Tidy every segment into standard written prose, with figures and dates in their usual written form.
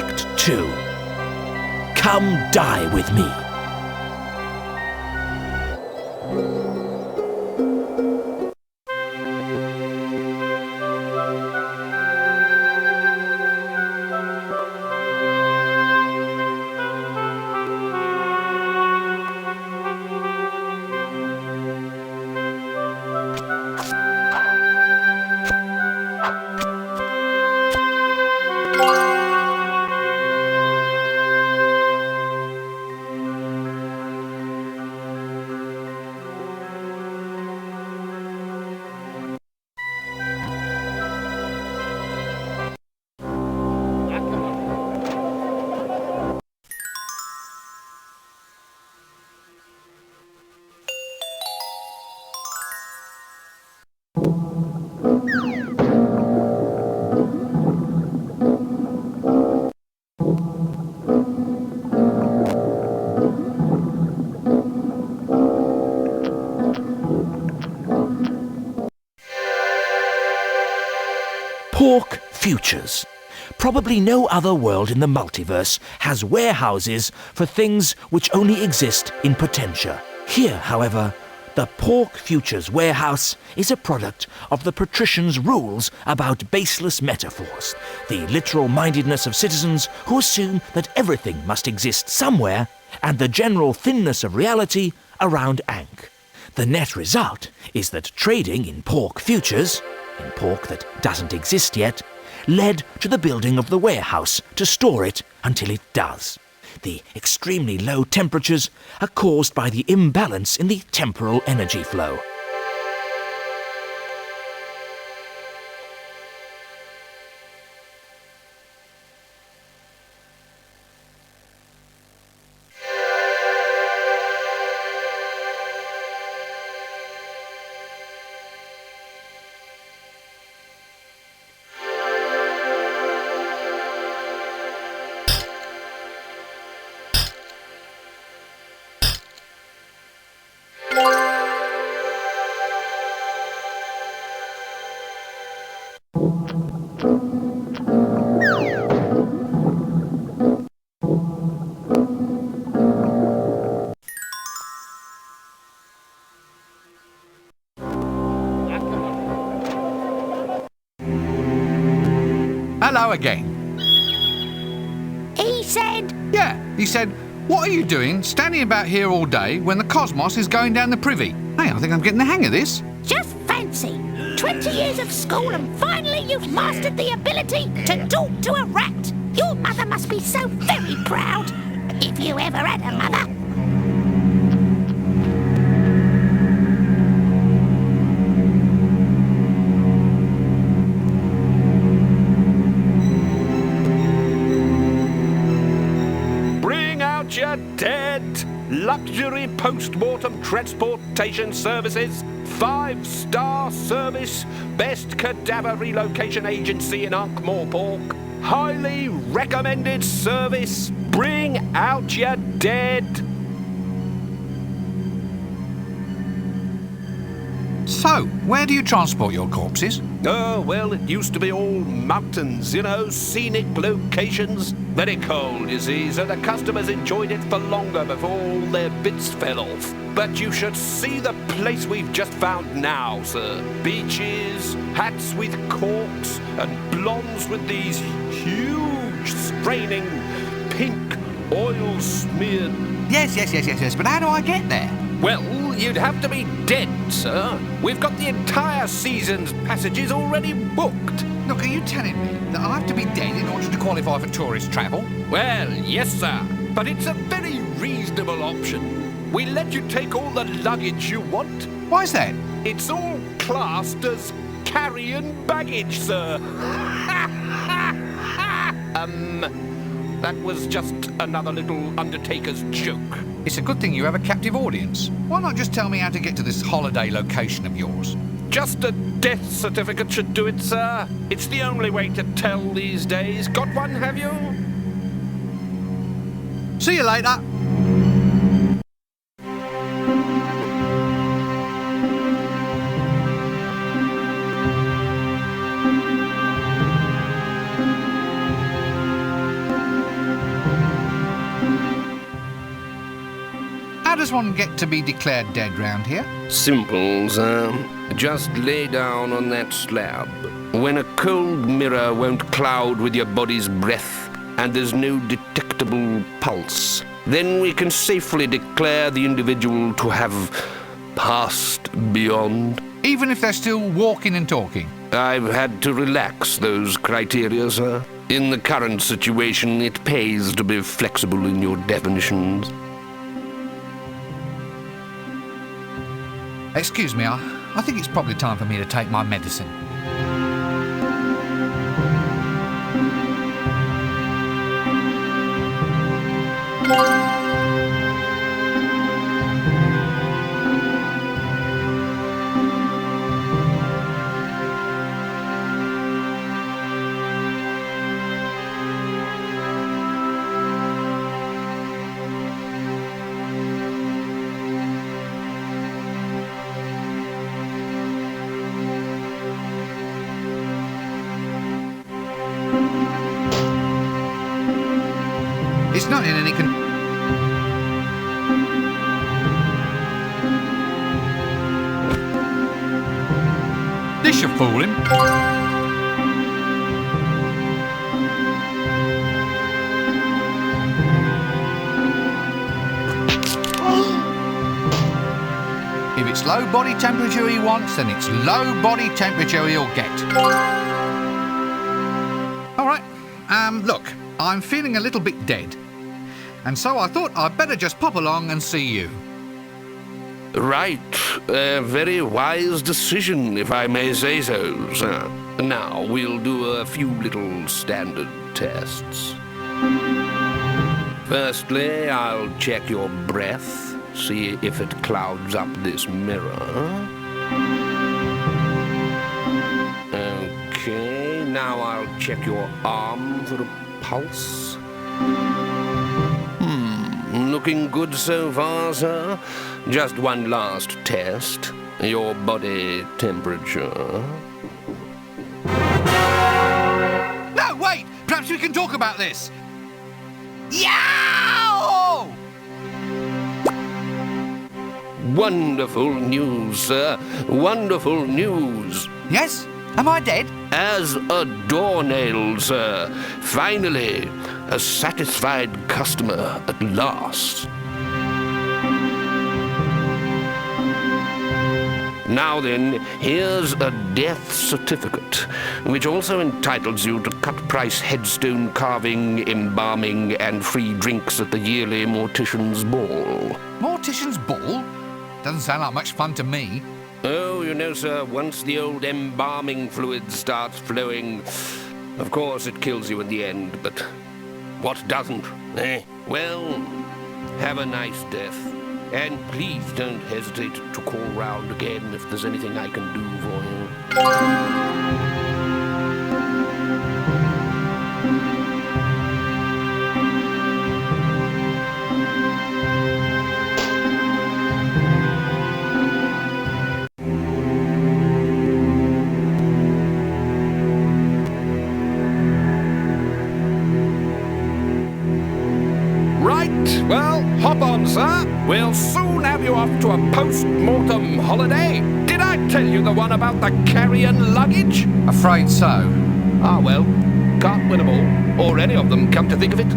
Act 2. Come die with me. Pork Futures. Probably no other world in the multiverse has warehouses for things which only exist in potentia. Here, however, the Pork Futures warehouse is a product of the patricians' rules about baseless metaphors, the literal mindedness of citizens who assume that everything must exist somewhere, and the general thinness of reality around Ankh. The net result is that trading in pork futures, in pork that doesn't exist yet, led to the building of the warehouse to store it until it does. The extremely low temperatures are caused by the imbalance in the temporal energy flow. Hello again. He said... Yeah, he said, what are you doing standing about here all day when the cosmos is going down the privy? Hey, I think I'm getting the hang of this. Just fancy. 20 years of school and finally you've mastered the ability to talk to a rat. Your mother must be so very proud. If you ever had a mother. You're dead. Luxury post-mortem transportation services. 5-star service. Best cadaver relocation agency in Ankh-Morpork. Highly recommended service. Bring out your dead. So, where do you transport your corpses? Oh, well, it used to be all mountains, you know, scenic locations. Very cold, you see, so the customers enjoyed it for longer before all their bits fell off. But you should see the place we've just found now, sir. Beaches, hats with corks, and blondes with these huge, straining, pink, oil-smeared... Yes, but how do I get there? Well, you'd have to be dead, sir. We've got the entire season's passages already booked. Look, are you telling me that I'll have to be dead in order to qualify for tourist travel? Well, yes, sir. But it's a very reasonable option. We let you take all the luggage you want. Why's that? It's all classed as carrying baggage, sir. That was just another little Undertaker's joke. It's a good thing you have a captive audience. Why not just tell me how to get to this holiday location of yours? Just a death certificate should do it, sir. It's the only way to tell these days. Got one, have you? See you later. does one get to be declared dead round here? Simple, sir. Just lay down on that slab. When a cold mirror won't cloud with your body's breath and there's no detectable pulse, then we can safely declare the individual to have passed beyond. Even if they're still walking and talking? I've had to relax those criteria, sir. In the current situation, it pays to be flexible in your definitions. Excuse me, I think it's probably time for me to take my medicine. It's not in any This should fool him. If it's low body temperature he wants, then it's low body temperature he'll get. All right, look, I'm feeling a little bit dead. And so I thought I'd better just pop along and see you. Right. A very wise decision, if I may say so, sir. Now, we'll do a few little standard tests. Firstly, I'll check your breath, see if it clouds up this mirror. Okay, now I'll check your arm for a pulse. Looking good so far, sir. Just one last test. Your body temperature. No, wait! Perhaps we can talk about this. Yow! Wonderful news, sir. Wonderful news. Yes? Am I dead? As a doornail, sir. Finally, a satisfied customer at last. Now then, here's a death certificate, which also entitles you to cut-price headstone carving, embalming, and free drinks at the yearly Mortician's Ball. Mortician's Ball? Doesn't sound like much fun to me. Oh, you know, sir, once the old embalming fluid starts flowing, of course it kills you in the end, but what doesn't, eh? Well, have a nice death. And please don't hesitate to call round again if there's anything I can do for you. Well, hop on, sir. We'll soon have you off to a post-mortem holiday. Did I tell you the one about the carrion luggage? Afraid so. Ah, well, can't win them all, or any of them, come to think of it.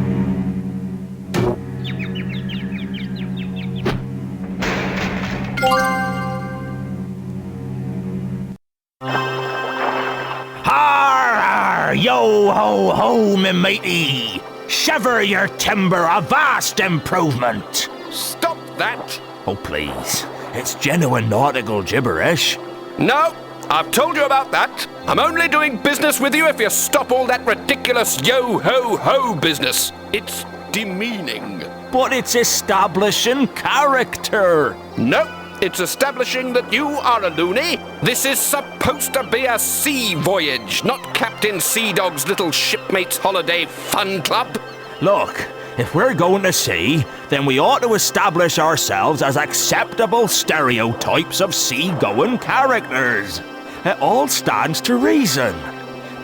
Har, har, yo ho ho, me matey. Shiver your timber, a vast improvement. Stop that! Oh, please. It's genuine nautical gibberish. No, I've told you about that. I'm only doing business with you if you stop all that ridiculous yo-ho-ho business. It's demeaning. But it's establishing character. No, it's establishing that you are a loony. This is supposed to be a sea voyage, not Captain Sea Dog's little shipmates holiday fun club. Look, if we're going to sea, then we ought to establish ourselves as acceptable stereotypes of sea-going characters. It all stands to reason.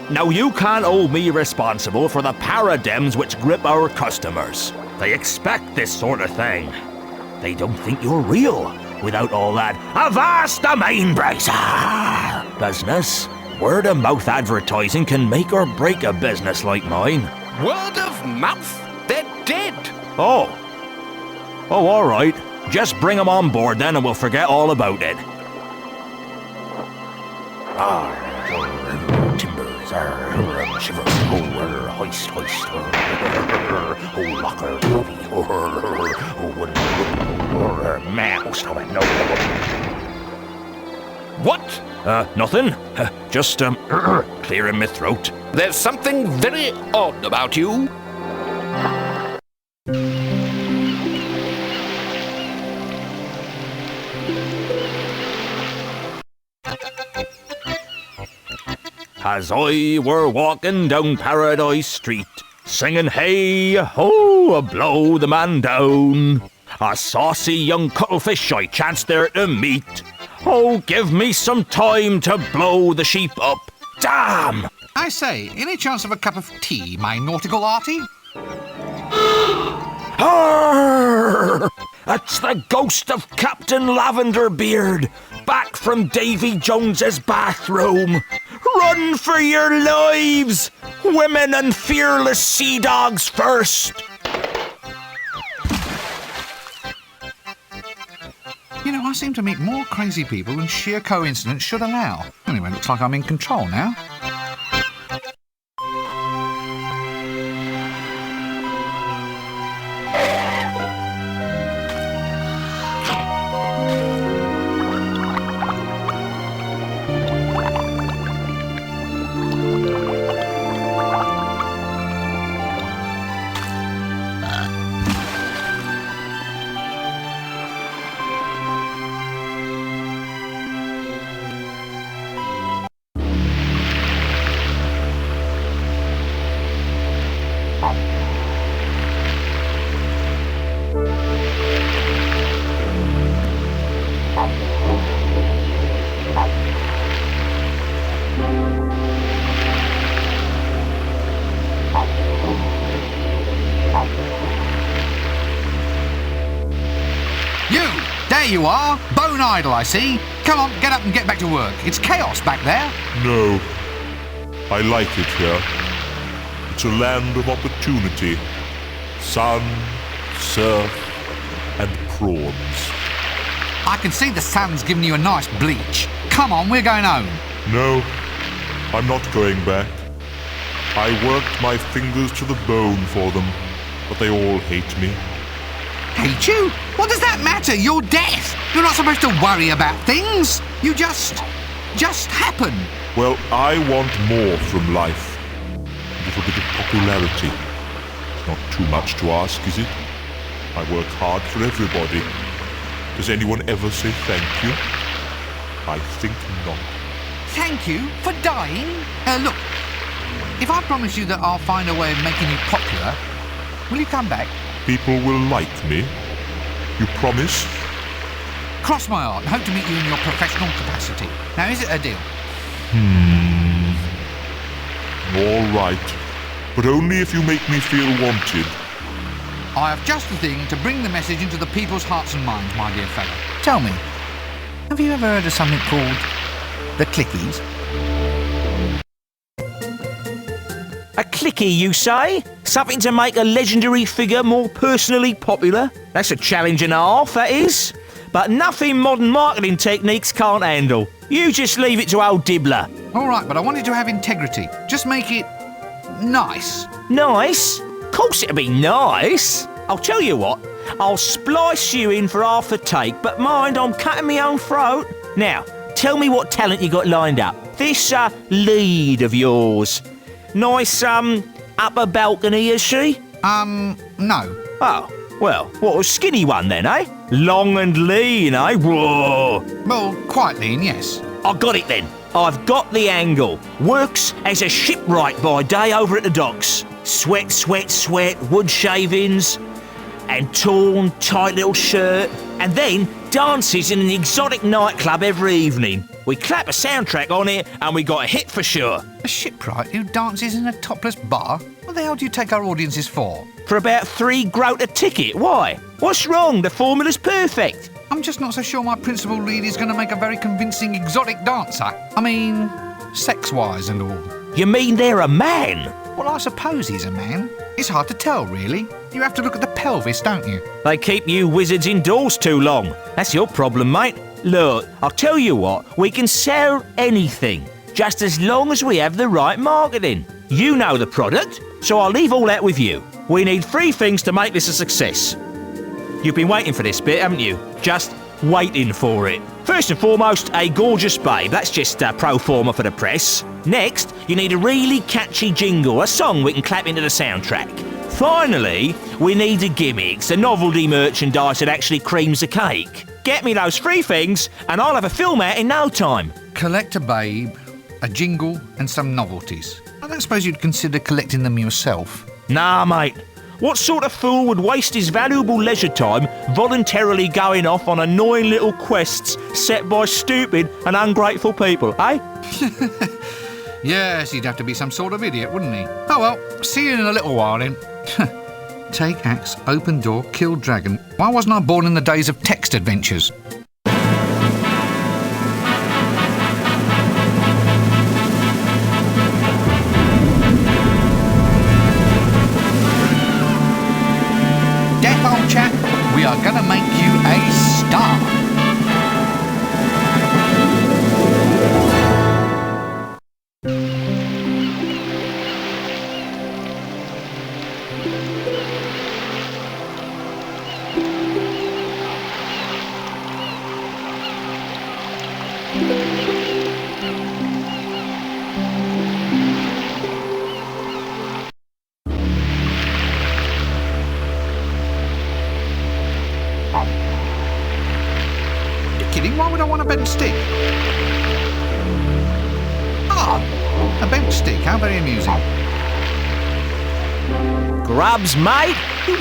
Now, you can't hold me responsible for the paradigms which grip our customers. They expect this sort of thing. They don't think you're real without all that avast the main bracer business. Word of mouth advertising can make or break a business like mine. Word of mouth? They're dead. Oh, all right. Just bring them on board then and we'll forget all about it. Timbers, shiver, hoist, locker, What? Nothing. Just, clearing my throat. There's something very odd about you. As I were walking down Paradise Street, singing hey ho, blow the man down, a saucy young cuttlefish I chanced there to meet. Oh, give me some time to blow the sheep up. Damn! I say, any chance of a cup of tea, my nautical arty? Arr! That's the ghost of Captain Lavenderbeard, back from Davy Jones's bathroom. Run for your lives! Women and fearless sea dogs first! You know, I seem to meet more crazy people than sheer coincidence should allow. Anyway, looks like I'm in control now. There you are, bone idle, I see. Come on, get up and get back to work. It's chaos back there. No, I like it here. It's a land of opportunity. Sun, surf, and prawns. I can see the sun's giving you a nice bleach. Come on, we're going home. No, I'm not going back. I worked my fingers to the bone for them, but they all hate me. Hate you? What does that matter? You're death. You're not supposed to worry about things. You just happen. Well, I want more from life. A little bit of popularity. It's not too much to ask, is it? I work hard for everybody. Does anyone ever say thank you? I think not. Thank you for dying? Look, if I promise you that I'll find a way of making you popular, will you come back? People will like me. You promise? Cross my heart and hope to meet you in your professional capacity. Now, is it a deal? All right. But only if you make me feel wanted. I have just the thing to bring the message into the people's hearts and minds, my dear fellow. Tell me, have you ever heard of something called the Clickies? A clicky, you say? Something to make a legendary figure more personally popular? That's a challenge and a half, that is. But nothing modern marketing techniques can't handle. You just leave it to old Dibbler. All right, but I want it to have integrity. Just make it nice. Nice? Of course it'll be nice. I'll tell you what, I'll splice you in for half the take, but mind, I'm cutting my own throat. Now, tell me what talent you got lined up. This, lead of yours. Nice, upper balcony, is she? No. Oh, well, what a skinny one then, eh? Long and lean, eh? Whoa! Well, quite lean, yes. I got it then. I've got the angle. Works as a shipwright by day over at the docks. Sweat, sweat, sweat, wood shavings, and torn, tight little shirt, and then dances in an exotic nightclub every evening, We clap a soundtrack on it and we got a hit for sure. A shipwright who dances in a topless bar? What the hell do you take our audiences for? For about 3 groat a ticket, why? What's wrong? The formula's perfect. I'm just not so sure my principal lead is going to make a very convincing exotic dancer. I mean, sex-wise and all. You mean they're a man? Well, I suppose he's a man. It's hard to tell, really. You have to look at the pelvis, don't you? They keep you wizards indoors too long. That's your problem, mate. Look, I'll tell you what, we can sell anything, just as long as we have the right marketing. You know the product, so I'll leave all that with you. We need 3 things to make this a success. You've been waiting for this bit, haven't you? Just waiting for it. First and foremost, a gorgeous babe. That's just pro forma for the press. Next, you need a really catchy jingle, a song we can clap into the soundtrack. Finally, we need a gimmicks, a novelty merchandise that actually creams the cake. Get me those 3 things, and I'll have a film out in no time. Collect a babe, a jingle, and some novelties. I don't suppose you'd consider collecting them yourself. Nah, mate. What sort of fool would waste his valuable leisure time voluntarily going off on annoying little quests set by stupid and ungrateful people, eh? Yes, he'd have to be some sort of idiot, wouldn't he? Oh well, see you in a little while then. Take axe, open door, kill dragon. Why wasn't I born in the days of text adventures? Deaf old chap, we are gonna make you a star. Why would I want a bent stick? Ah, a bent stick. How very amusing. Grubs, mate?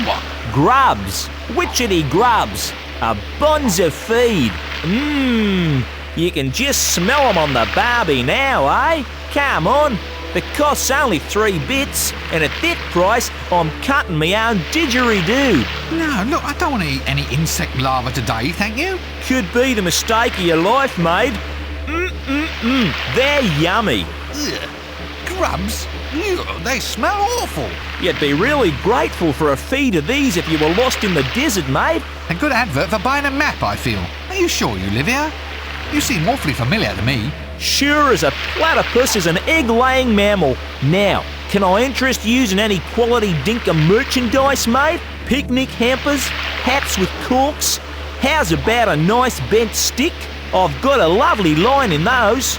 What? Grubs. Witchetty grubs. A bonza feed. You can just smell them on the barbie now, eh? Come on. The cost's only 3 bits, and at that price, I'm cutting me own didgeridoo. No, look, I don't want to eat any insect larvae today, thank you. Could be the mistake of your life, mate. They're yummy. Ugh. Grubs? Ugh, they smell awful. You'd be really grateful for a feed of these if you were lost in the desert, mate. A good advert for buying a map, I feel. Are you sure you live here? You seem awfully familiar to me. Sure as a platypus is an egg-laying mammal. Now, can I interest you in any quality dinker merchandise, mate? Picnic hampers? Hats with corks? How's about a nice bent stick? I've got a lovely line in those.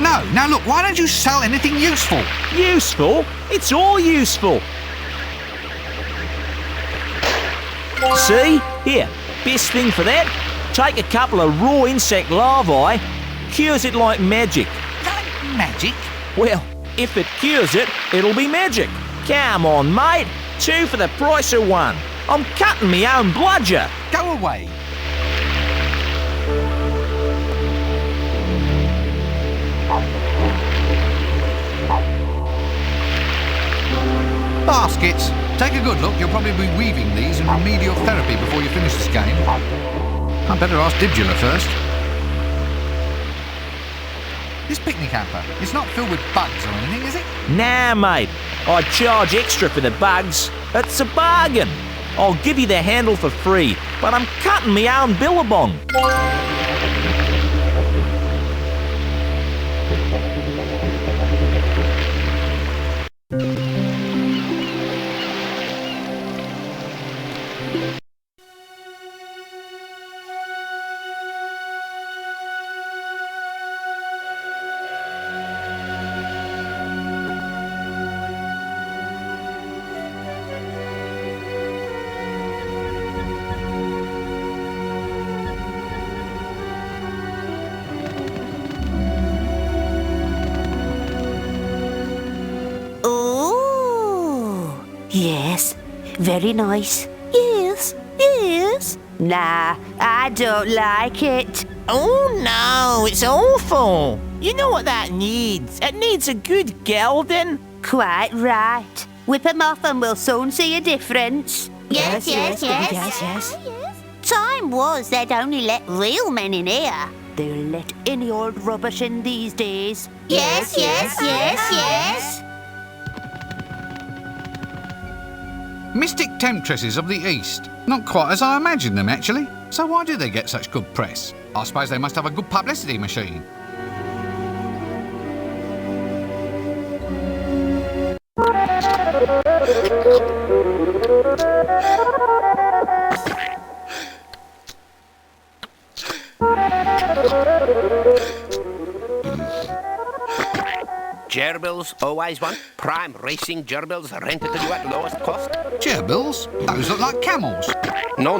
No, now look, why don't you sell anything useful? Useful? It's all useful. See? Here, best thing for that, take a couple of raw insect larvae, cures it like magic. Like magic? Well, if it cures it, it'll be magic. Come on, mate. 2 for the price of 1. I'm cutting me own bludger. Go away. Baskets. Take a good look. You'll probably be weaving these in remedial therapy before you finish this game. I'd better ask Dibula first. This picnic hamper, it's not filled with bugs or anything, is it? Nah, mate. I charge extra for the bugs. It's a bargain. I'll give you the handle for free, but I'm cutting me own billabong. very nice. Yes, yes. Nah, I don't like it. Oh no, it's awful. You know what that needs? It needs a good gelding. Quite right. Whip 'em off and we'll soon see a difference. Yes, yes, yes. Yes. Time was they'd only let real men in here. They'll let any old rubbish in these days. Yes, yes, yes, yes. Mystic temptresses of the East. Not quite as I imagined them, actually. So why do they get such good press? I suppose they must have a good publicity machine. Gerbils always want prime racing gerbils rented to you at lowest cost. Gerbils? Those look like camels. No,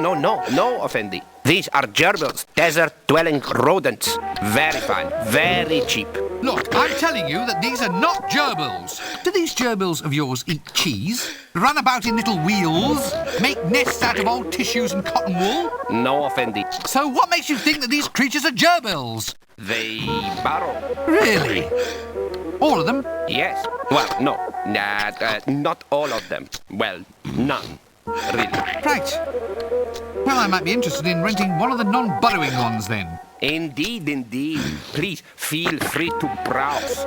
Effendi. These are gerbils, desert-dwelling rodents. Very fine, very cheap. Look, I'm telling you that these are not gerbils. Do these gerbils of yours eat cheese, run about in little wheels, make nests out of old tissues and cotton wool? No, Effendi. So what makes you think that these creatures are gerbils? They burrow. Really? All of them? Yes. Well, no. Not all of them. Well, none. Really. Right. Well, I might be interested in renting one of the non-burrowing ones then. Indeed. Please feel free to browse.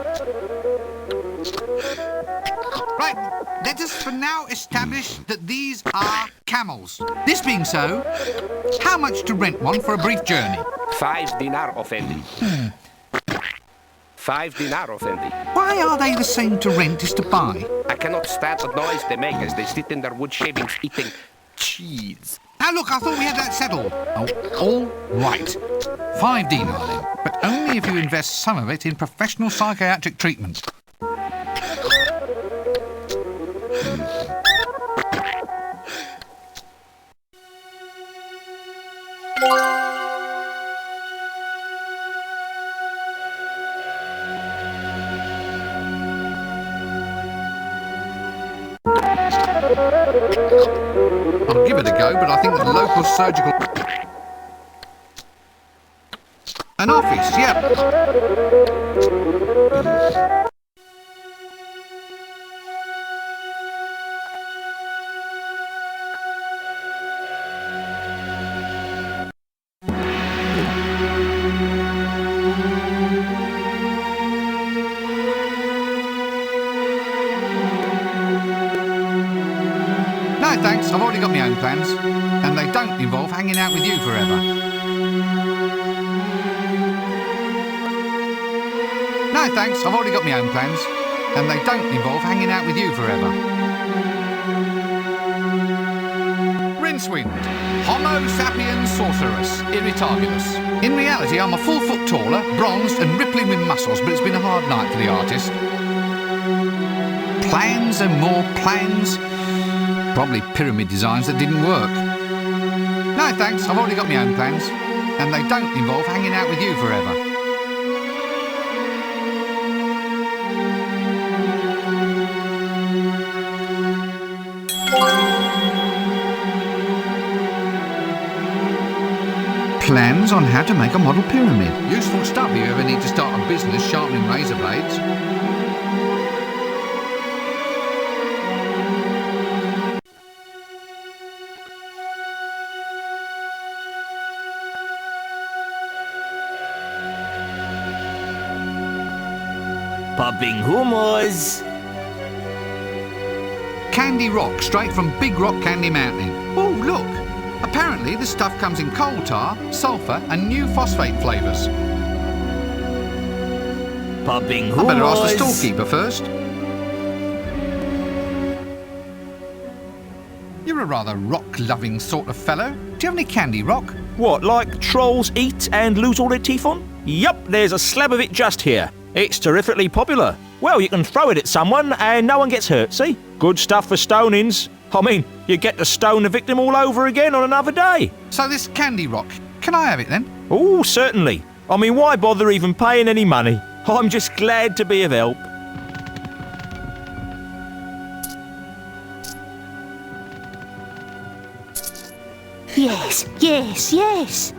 Right, let us for now establish that these are camels. This being so, how much to rent one for a brief journey? 5 dinar, Effendi. 5 dinar, Effendi. Why are they the same to rent as to buy? I cannot stand the noise they make as they sit in their wood shavings eating cheese. Now look, I thought we had that settled. Oh, all right. 5 dinar then, but only if you invest some of it in professional psychiatric treatment. I'll give it a go, but I think the local surgical... An office, yeah. No, thanks. I've already got my own plans. And they don't involve hanging out with you forever. No, thanks. I've already got my own plans. And they don't involve hanging out with you forever. Rincewind. Homo sapiens sorcerus. Irritabilis. In reality, I'm a full foot taller, bronzed and rippling with muscles, but it's been a hard night for the artist. Plans and more plans. Probably pyramid designs that didn't work. No, thanks. I've already got my own plans. And they don't involve hanging out with you forever. Plans on how to make a model pyramid. Useful stuff if you ever need to start a business sharpening razor blades. Popping hummus. Candy rock, straight from Big Rock Candy Mountain. Oh, look! Apparently the stuff comes in coal tar, sulphur and new phosphate flavours. Popping hummus. I better ask the storekeeper first. You're a rather rock-loving sort of fellow. Do you have any candy rock? What, like trolls eat and lose all their teeth on? Yup, there's a slab of it just here. It's terrifically popular. Well, you can throw it at someone and no one gets hurt, see? Good stuff for stonings. I mean, you get to stone the victim all over again on another day. So this candy rock, can I have it then? Oh, certainly. I mean, why bother even paying any money? I'm just glad to be of help. Yes, yes, yes.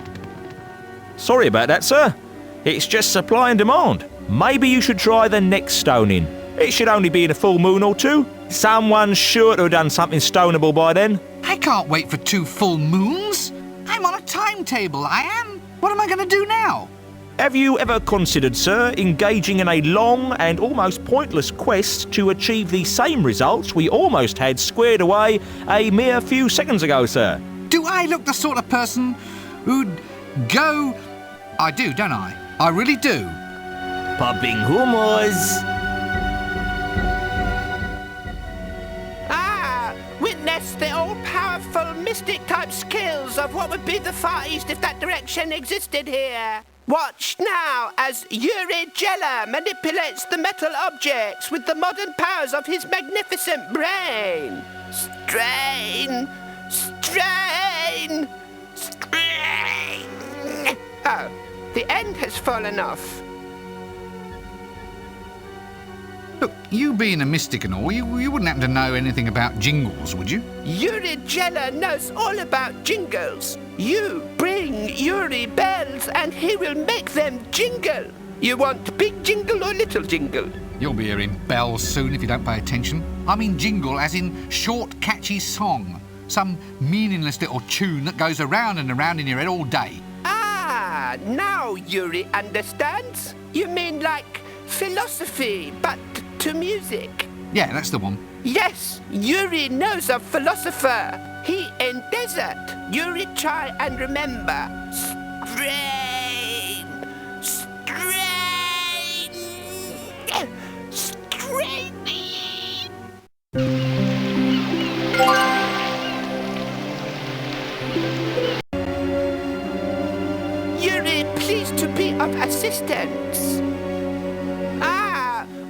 Sorry about that, sir. It's just supply and demand. Maybe you should try the next stoning. It should only be in a full moon or two. Someone's sure to have done something stoneable by then. I can't wait for 2 full moons. I'm on a timetable, I am. What am I going to do now? Have you ever considered, sir, engaging in a long and almost pointless quest to achieve the same results we almost had squared away a mere few seconds ago, sir? Do I look the sort of person who'd go... I do, don't I? I really do. Popping humors. Witness the all-powerful mystic-type skills of what would be the Far East if that direction existed here. Watch now as Yuri Geller manipulates the metal objects with the modern powers of his magnificent brain. Strain, strain, strain. Oh, the end has fallen off. Look, you being a mystic and all, you wouldn't happen to know anything about jingles, would you? Yuri Geller knows all about jingles. You bring Yuri bells and he will make them jingle. You want big jingle or little jingle? You'll be hearing bells soon if you don't pay attention. I mean jingle as in short, catchy song. Some meaningless little tune that goes around and around in your head all day. Ah, now Yuri understands. You mean like philosophy, but to music? Yeah, that's the one. Yes, Yuri knows a philosopher. He in desert. Yuri, try and remember. Strain, strain, strain. Yuri, pleased to be of assistance.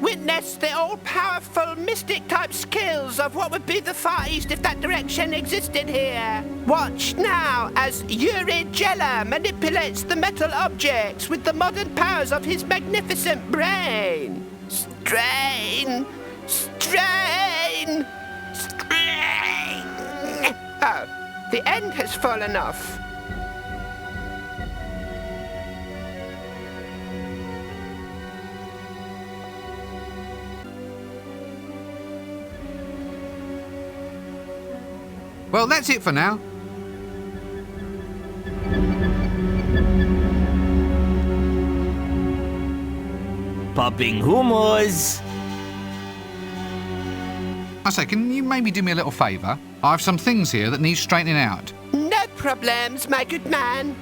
Witness the all-powerful mystic-type skills of what would be the Far East if that direction existed here. Watch now as Yuri Geller manipulates the metal objects with the modern powers of his magnificent brain. Strain, strain, strain. Oh, the end has fallen off. Well, that's it for now. Popping humors. I say, can you maybe do me a little favour? I have some things here that need straightening out. No problems, my good man.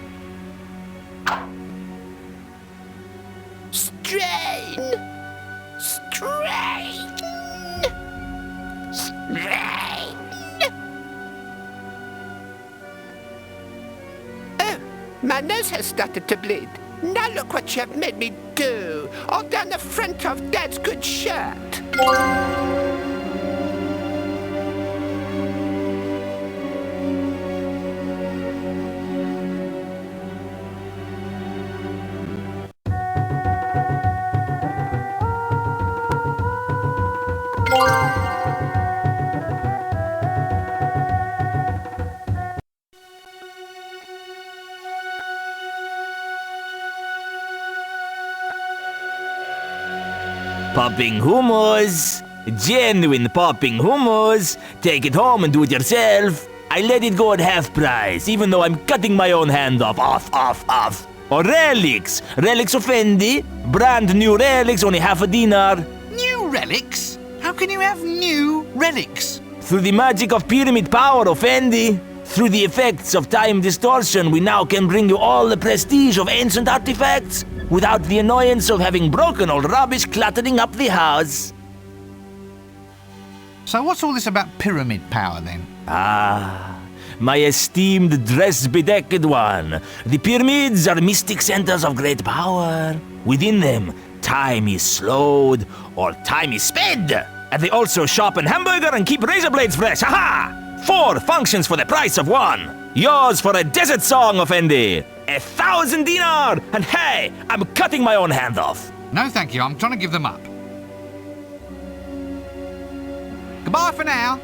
Strain, strain, strain. My nose has started to bleed. Now look what you have made me do. All down the front of Dad's good shirt. Popping hummus. Genuine popping hummus. Take it home and do it yourself. I let it go at half price, even though I'm cutting my own hand off. Off. Or relics. Relics of Fendi. Brand new relics, only half a dinar. New relics? How can you have new relics? Through the magic of pyramid power of Fendi. Through the effects of time distortion, we now can bring you all the prestige of ancient artifacts without the annoyance of having broken old rubbish cluttering up the house. So what's all this about pyramid power then? Ah, my esteemed dress-bedecked one. The pyramids are mystic centers of great power. Within them, time is slowed or time is sped. And they also sharpen hamburger and keep razor blades fresh. Ha-ha! 4 functions for the price of 1. Yours for a desert song, Effendi. 1,000 dinar! And hey, I'm cutting my own hand off. No, thank you. I'm trying to give them up. Goodbye for now.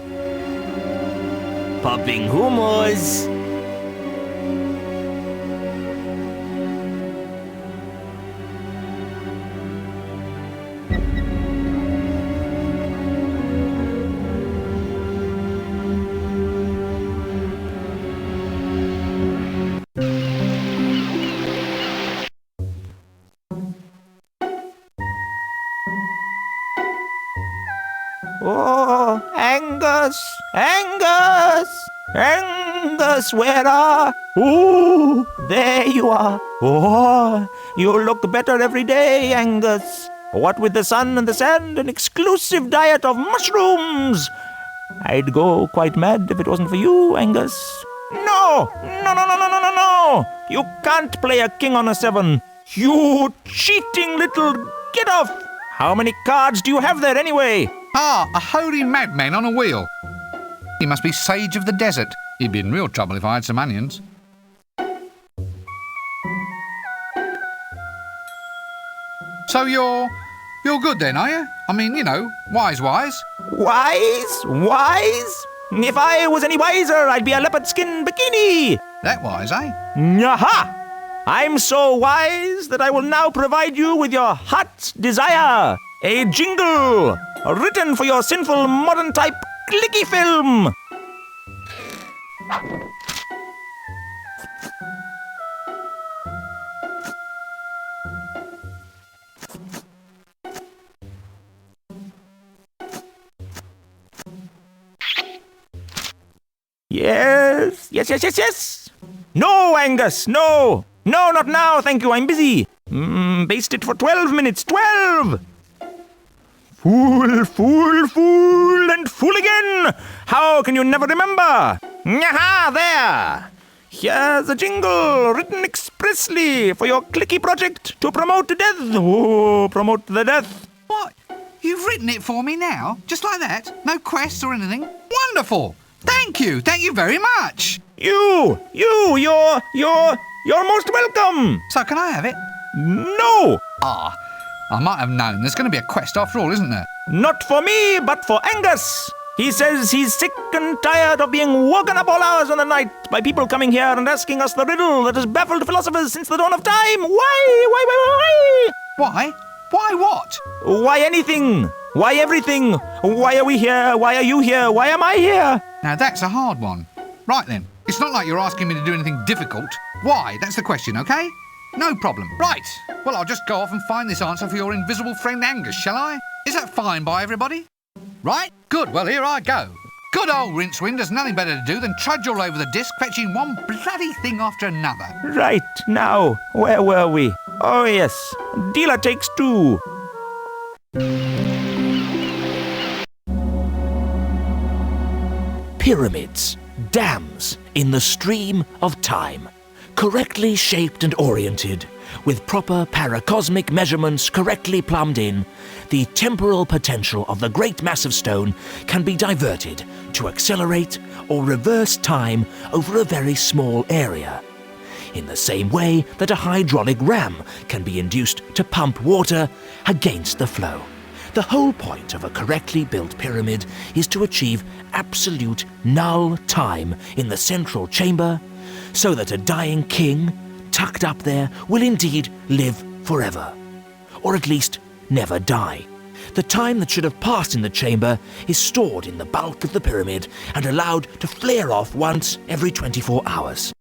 Popping hummus. Oh, Angus! Angus! Angus, where are... Oh, there you are. Oh, you look better every day, Angus. What with the sun and the sand, an exclusive diet of mushrooms. I'd go quite mad if it wasn't for you, Angus. No! No, no, no, no, no, no, no! You can't play a king on a 7. You cheating little... Get off! How many cards do you have there anyway? Ah, a holy madman on a wheel. He must be sage of the desert. He'd be in real trouble if I had some onions. So you're good then, are you? I mean, you know, wise. Wise? Wise? If I was any wiser, I'd be a leopard skin bikini. That wise, eh? Aha! I'm so wise that I will now provide you with your heart's desire. A jingle written for your sinful modern type clicky film. Yes. No, Angus, no. No, not now, thank you, I'm busy. Baste it for 12 minutes, 12! Fool, and fool again! How can you never remember? Aha, there! Here's a jingle written expressly for your clicky project to promote death. Oh, promote the death. What? You've written it for me now? Just like that? No quests or anything? Wonderful! Thank you very much! You're most welcome! So can I have it? No! Ah, I might have known. There's going to be a quest after all, isn't there? Not for me, but for Angus. He says he's sick and tired of being woken up all hours of the night by people coming here and asking us the riddle that has baffled philosophers since the dawn of time. Why? Why? Why what? Why anything? Why everything? Why are we here? Why are you here? Why am I here? Now that's a hard one. Right then, it's not like you're asking me to do anything difficult. Why? That's the question, okay? No problem. Right. Well, I'll just go off and find this answer for your invisible friend Angus, shall I? Is that fine by everybody? Right? Good. Well, here I go. Good old Rincewind has nothing better to do than trudge all over the disc, fetching one bloody thing after another. Right. Now, where were we? Oh, yes. Dealer takes 2. Pyramids, dams in the stream of time, correctly shaped and oriented, with proper paracosmic measurements correctly plumbed in, the temporal potential of the great mass of stone can be diverted to accelerate or reverse time over a very small area, in the same way that a hydraulic ram can be induced to pump water against the flow. The whole point of a correctly built pyramid is to achieve absolute null time in the central chamber, so that a dying king, tucked up there, will indeed live forever, or at least never die. The time that should have passed in the chamber is stored in the bulk of the pyramid and allowed to flare off once every 24 hours.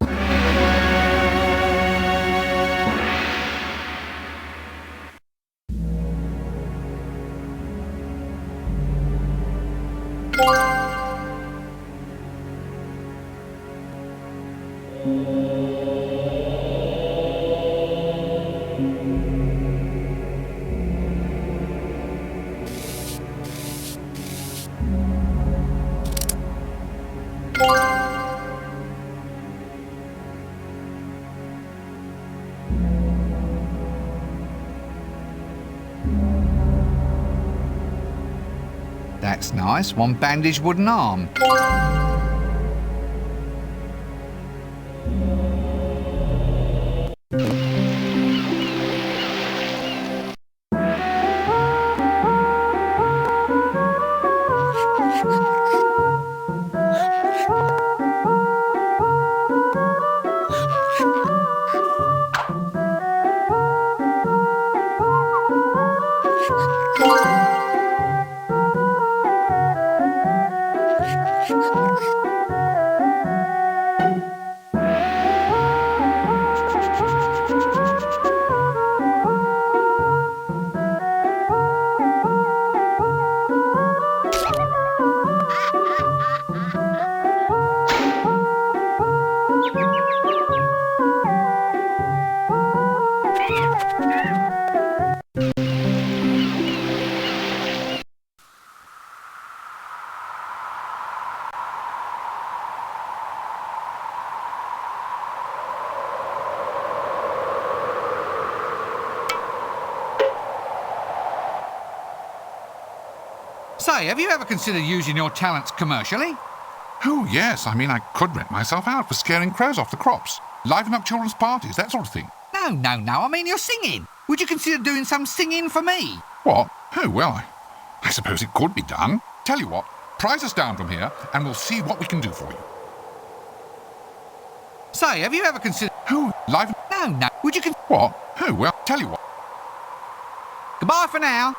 That's nice. One bandaged wooden arm. Say, have you ever considered using your talents commercially? Oh, yes. I mean, I could rent myself out for scaring crows off the crops, liven up children's parties, that sort of thing. No. I mean, you're singing. Would you consider doing some singing for me? What? Oh, well, I suppose it could be done. Tell you what, prize us down from here and we'll see what we can do for you. Say, have you ever considered... Oh, liven... No. Would you What? Oh, well, tell you what. Goodbye for now.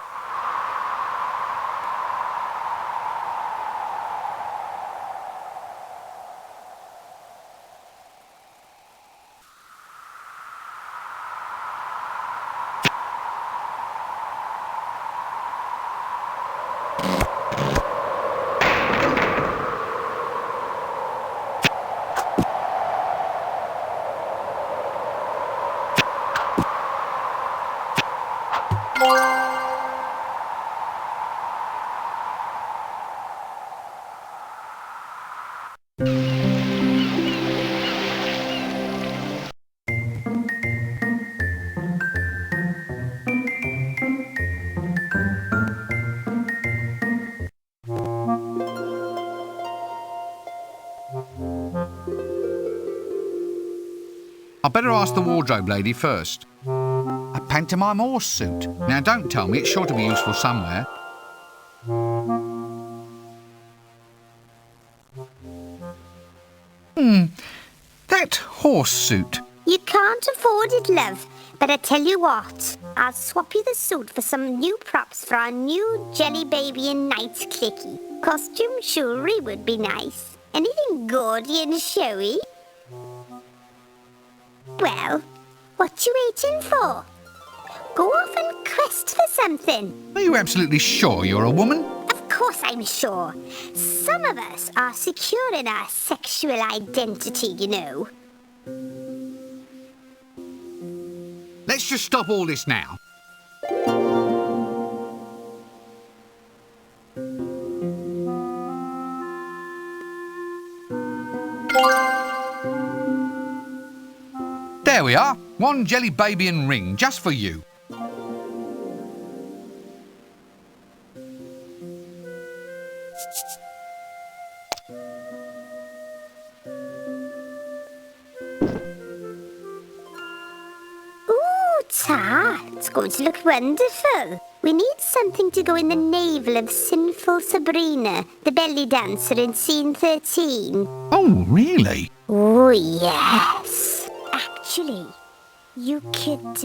I better ask the wardrobe lady first. A pantomime horse suit. Now, don't tell me, it's sure to be useful somewhere. That horse suit. You can't afford it, love. But I tell you what, I'll swap you the suit for some new props for our new jelly baby and night clicky. Costume jewellery would be nice. Anything gaudy and showy? Well, what you waiting for? Go off and quest for something. Are you absolutely sure you're a woman? Of course I'm sure. Some of us are secure in our sexual identity, you know. Let's just stop all this now. There we are. One jelly baby and ring, just for you. Ooh, Ta, it's going to look wonderful. We need something to go in the navel of sinful Sabrina, the belly dancer in scene 13. Oh, really? Oh, yes. Actually, you could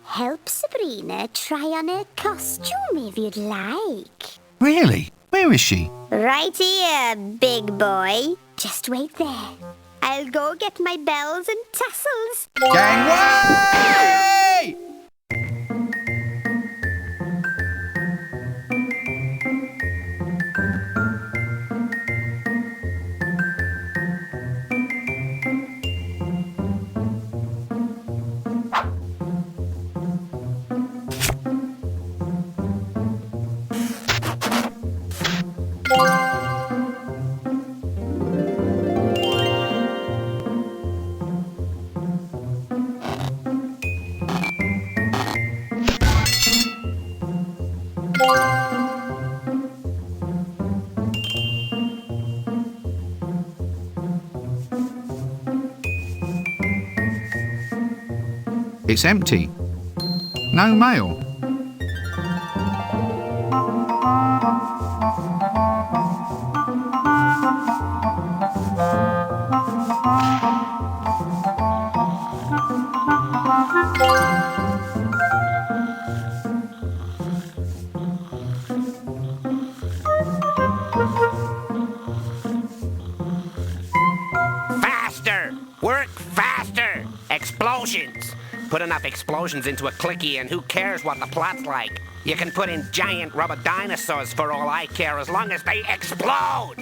help Sabrina try on her costume if you'd like. Really? Where is she? Right here, big boy. Just wait there. I'll go get my bells and tassels. Gangway! It's empty. No mail. Faster! Work faster! Explosions! Put enough explosions into a clicky and who cares what the plot's like? You can put in giant rubber dinosaurs for all I care as long as they explode!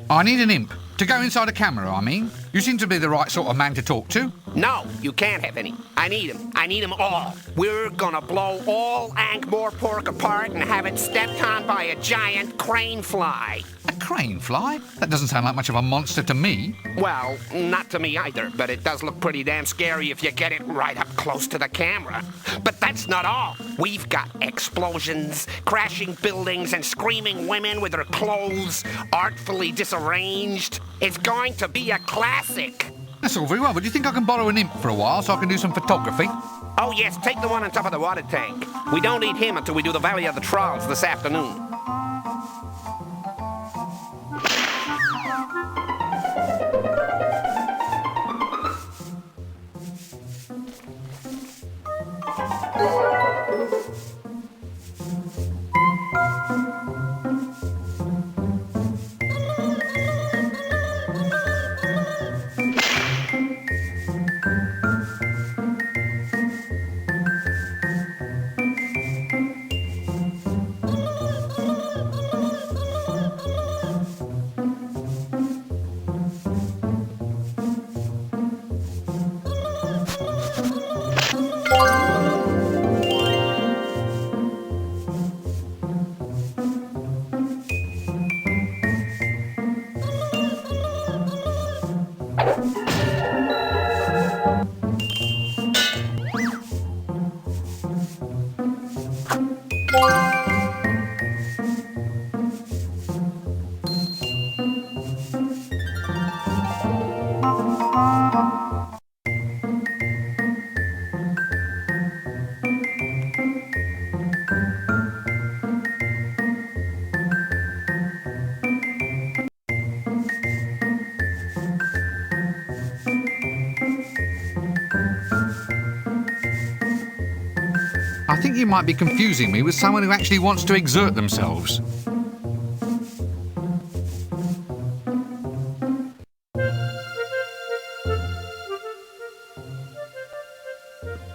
I need an imp. To go inside a camera, I mean. You seem to be the right sort of man to talk to. No, you can't have any. I need them. I need them all. We're gonna blow all Ankh-Morpork apart and have it stepped on by a giant crane fly. A crane fly? That doesn't sound like much of a monster to me. Well, not to me either, but it does look pretty damn scary if you get it right up close to the camera. But that's not all. We've got explosions, crashing buildings, and screaming women with their clothes artfully disarranged. It's going to be a classic. That's all very well, but do you think I can borrow an imp for a while so I can do some photography? Oh yes, take the one on top of the water tank. We don't need him until we do the Valley of the Trolls this afternoon. I think you might be confusing me with someone who actually wants to exert themselves.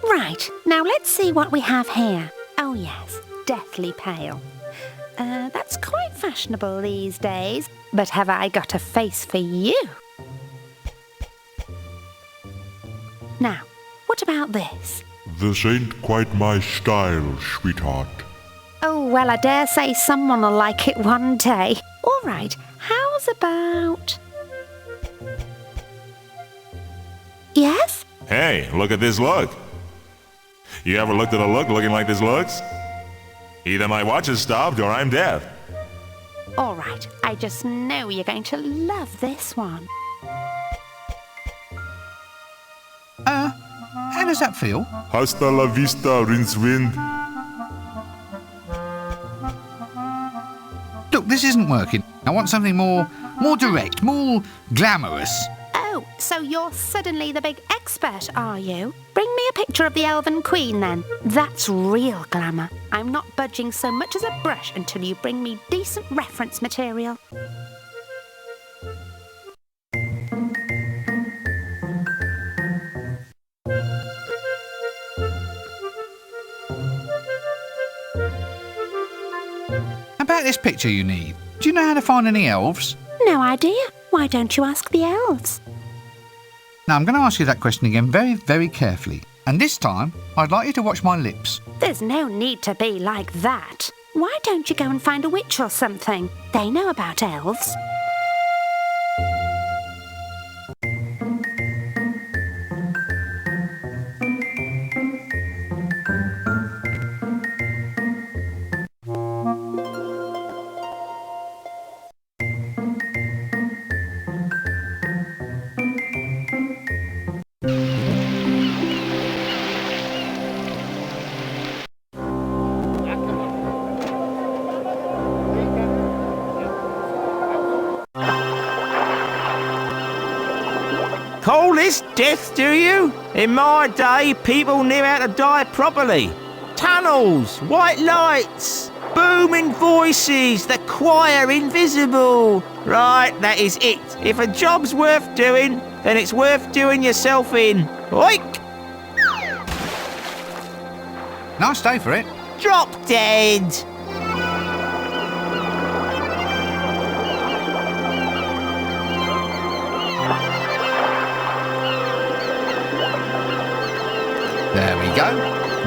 Right, now let's see what we have here. Oh yes, deathly pale. That's quite fashionable these days, but have I got a face for you? Now, what about this? This ain't quite my style, sweetheart. Oh, well, I dare say someone will like it one day. All right, how's about... Yes? Hey, look at this look. You ever looked at a look looking like this looks? Either my watch has stopped or I'm deaf. All right, I just know you're going to love this one. How does that feel? Hasta la vista, Rincewind. Look, this isn't working. I want something more direct, more glamorous. Oh, so you're suddenly the big expert, are you? Bring me a picture of the Elven Queen, then. That's real glamour. I'm not budging so much as a brush until you bring me decent reference material. About this picture you need. Do you know how to find any elves? No idea. Why don't you ask the elves? Now, I'm going to ask you that question again very, very carefully. And this time, I'd like you to watch my lips. There's no need to be like that. Why don't you go and find a witch or something? They know about elves. Call this death, do you? In my day, people knew how to die properly. Tunnels, white lights, booming voices, the choir invisible. Right, that is it. If a job's worth doing, then it's worth doing yourself in. Oik! Nice day for it. Drop dead! There we go.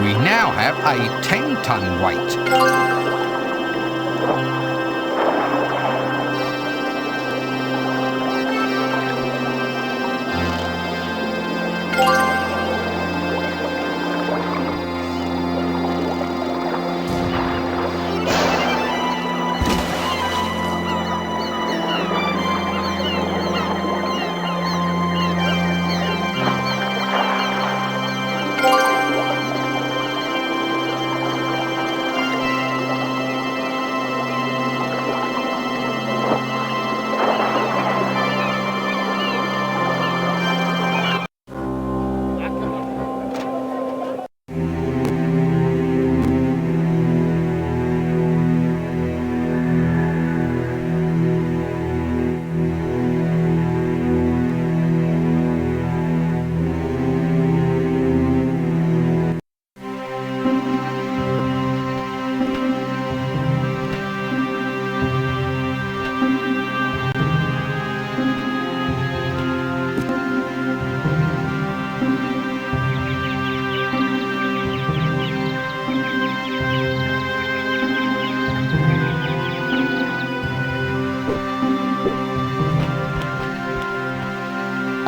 We now have a 10-ton weight.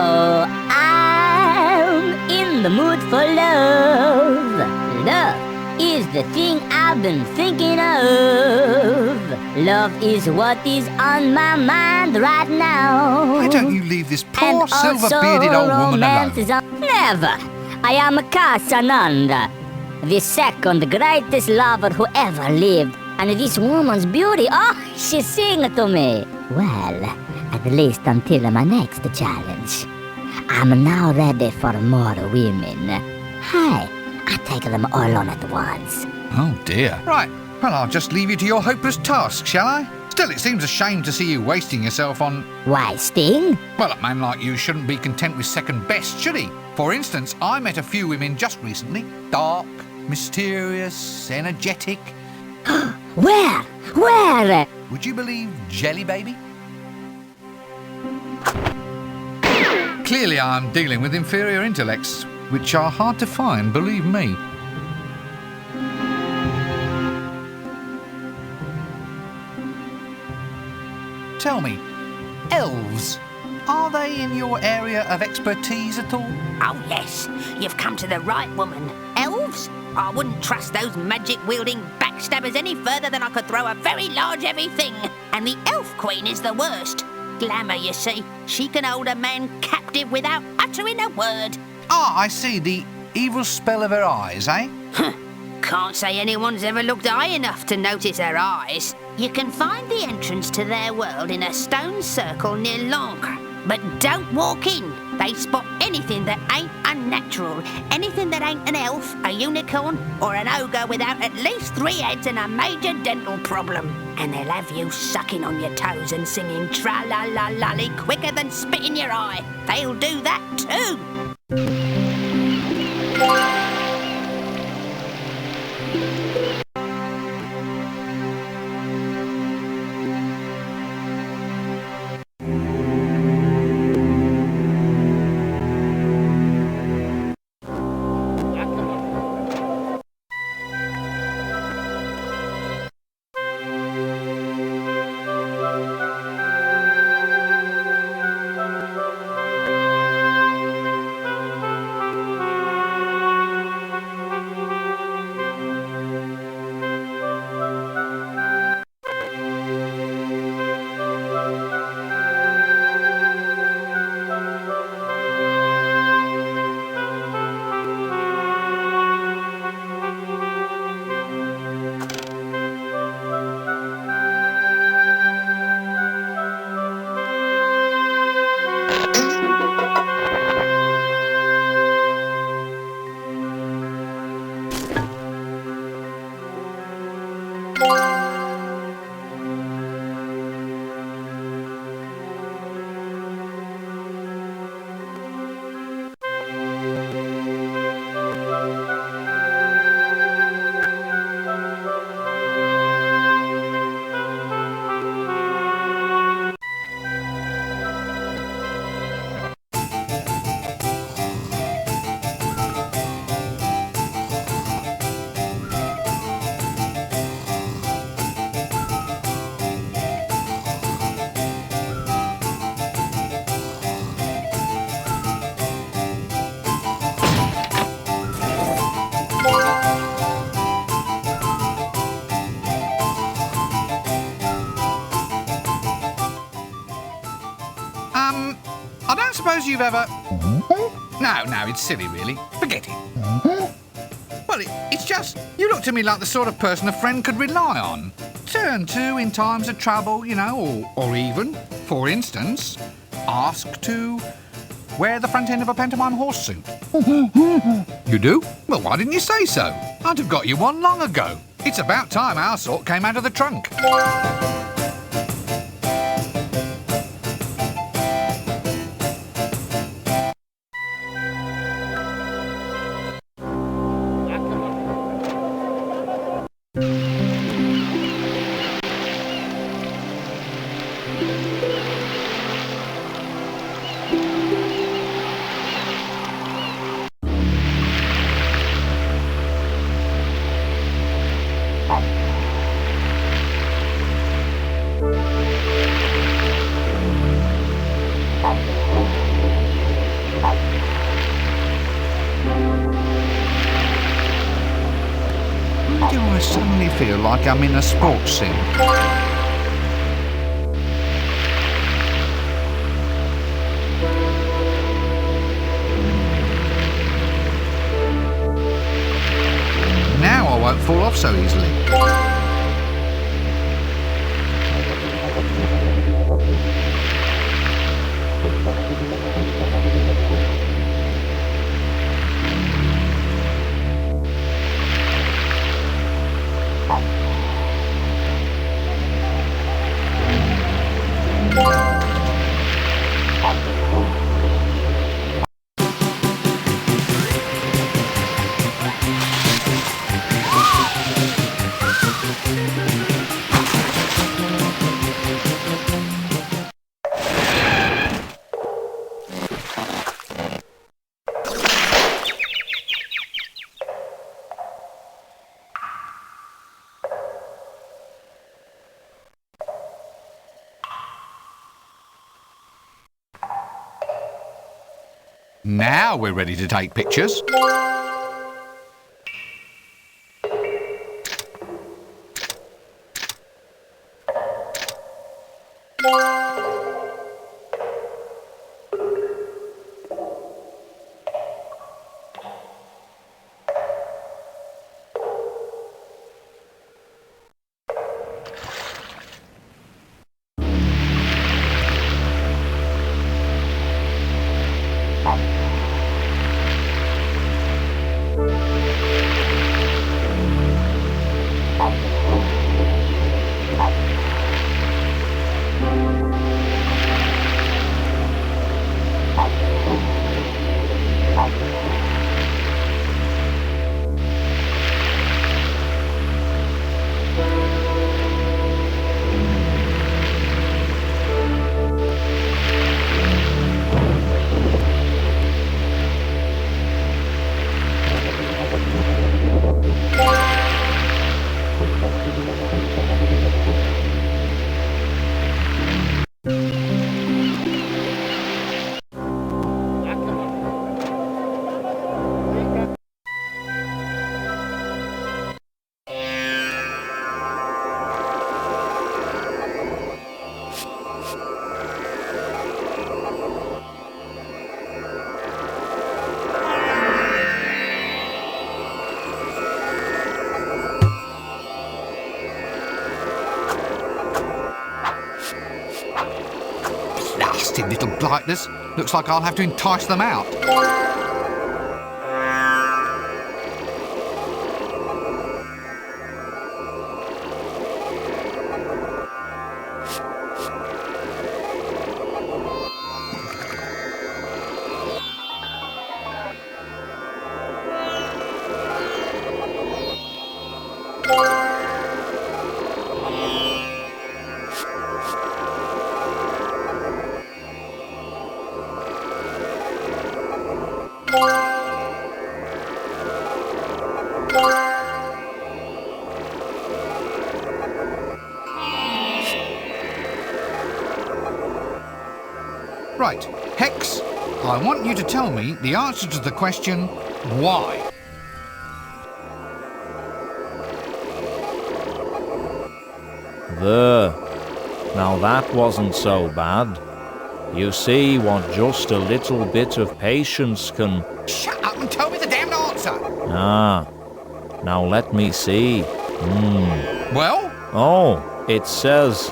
Oh, I'm in the mood for love. Love is the thing I've been thinking of. Love is what is on my mind right now. Why don't you leave this poor And silver-bearded old woman romance alone? is on... Never! I am Casananda, the second greatest lover who ever lived. And this woman's beauty, oh, she sings to me. Well, at least until my next challenge. I'm now ready for more women. Hey, I take them all on at once. Oh dear. Right, well I'll just leave you to your hopeless task, shall I? Still, it seems a shame to see you wasting yourself on... Why, Sting? Well, a man like you shouldn't be content with second best, should he? For instance, I met a few women just recently. Dark, mysterious, energetic. Where? Where? Would you believe Jelly Baby? Clearly I'm dealing with inferior intellects, which are hard to find, believe me. Tell me, elves, are they in your area of expertise at all? Oh, yes. You've come to the right woman. Elves? I wouldn't trust those magic-wielding backstabbers any further than I could throw a very large heavy thing. And the elf queen is the worst. Glamour, you see. She can hold a man captive without uttering a word. Ah, I see. The evil spell of her eyes, eh? Can't say anyone's ever looked high enough to notice her eyes. You can find the entrance to their world in a stone circle near Langres. But don't walk in. They spot anything that ain't unnatural. Anything that ain't an elf, a unicorn, or an ogre without at least 3 heads and a major dental problem. And they'll have you sucking on your toes and singing tra-la-la-lolly quicker than spit in your eye. They'll do that too. suppose you've ever... No, it's silly, really. Forget it. Well, it's just, you look to me like the sort of person a friend could rely on. Turn to in times of trouble, you know, or even, for instance, ask to wear the front end of a pantomime horse suit. You do? Well, why didn't you say so? I'd have got you one long ago. It's about time our sort came out of the trunk. Why do I suddenly feel like I'm in a sports sim? Now I won't fall off so easily. Now we're ready to take pictures. Blasted little blighters. Looks like I'll have to entice them out. Right, Hex, I want you to tell me the answer to the question, why? There. Now that wasn't so bad. You see what just a little bit of patience can... Shut up and tell me the damned answer. Ah, now let me see. Well? Oh, it says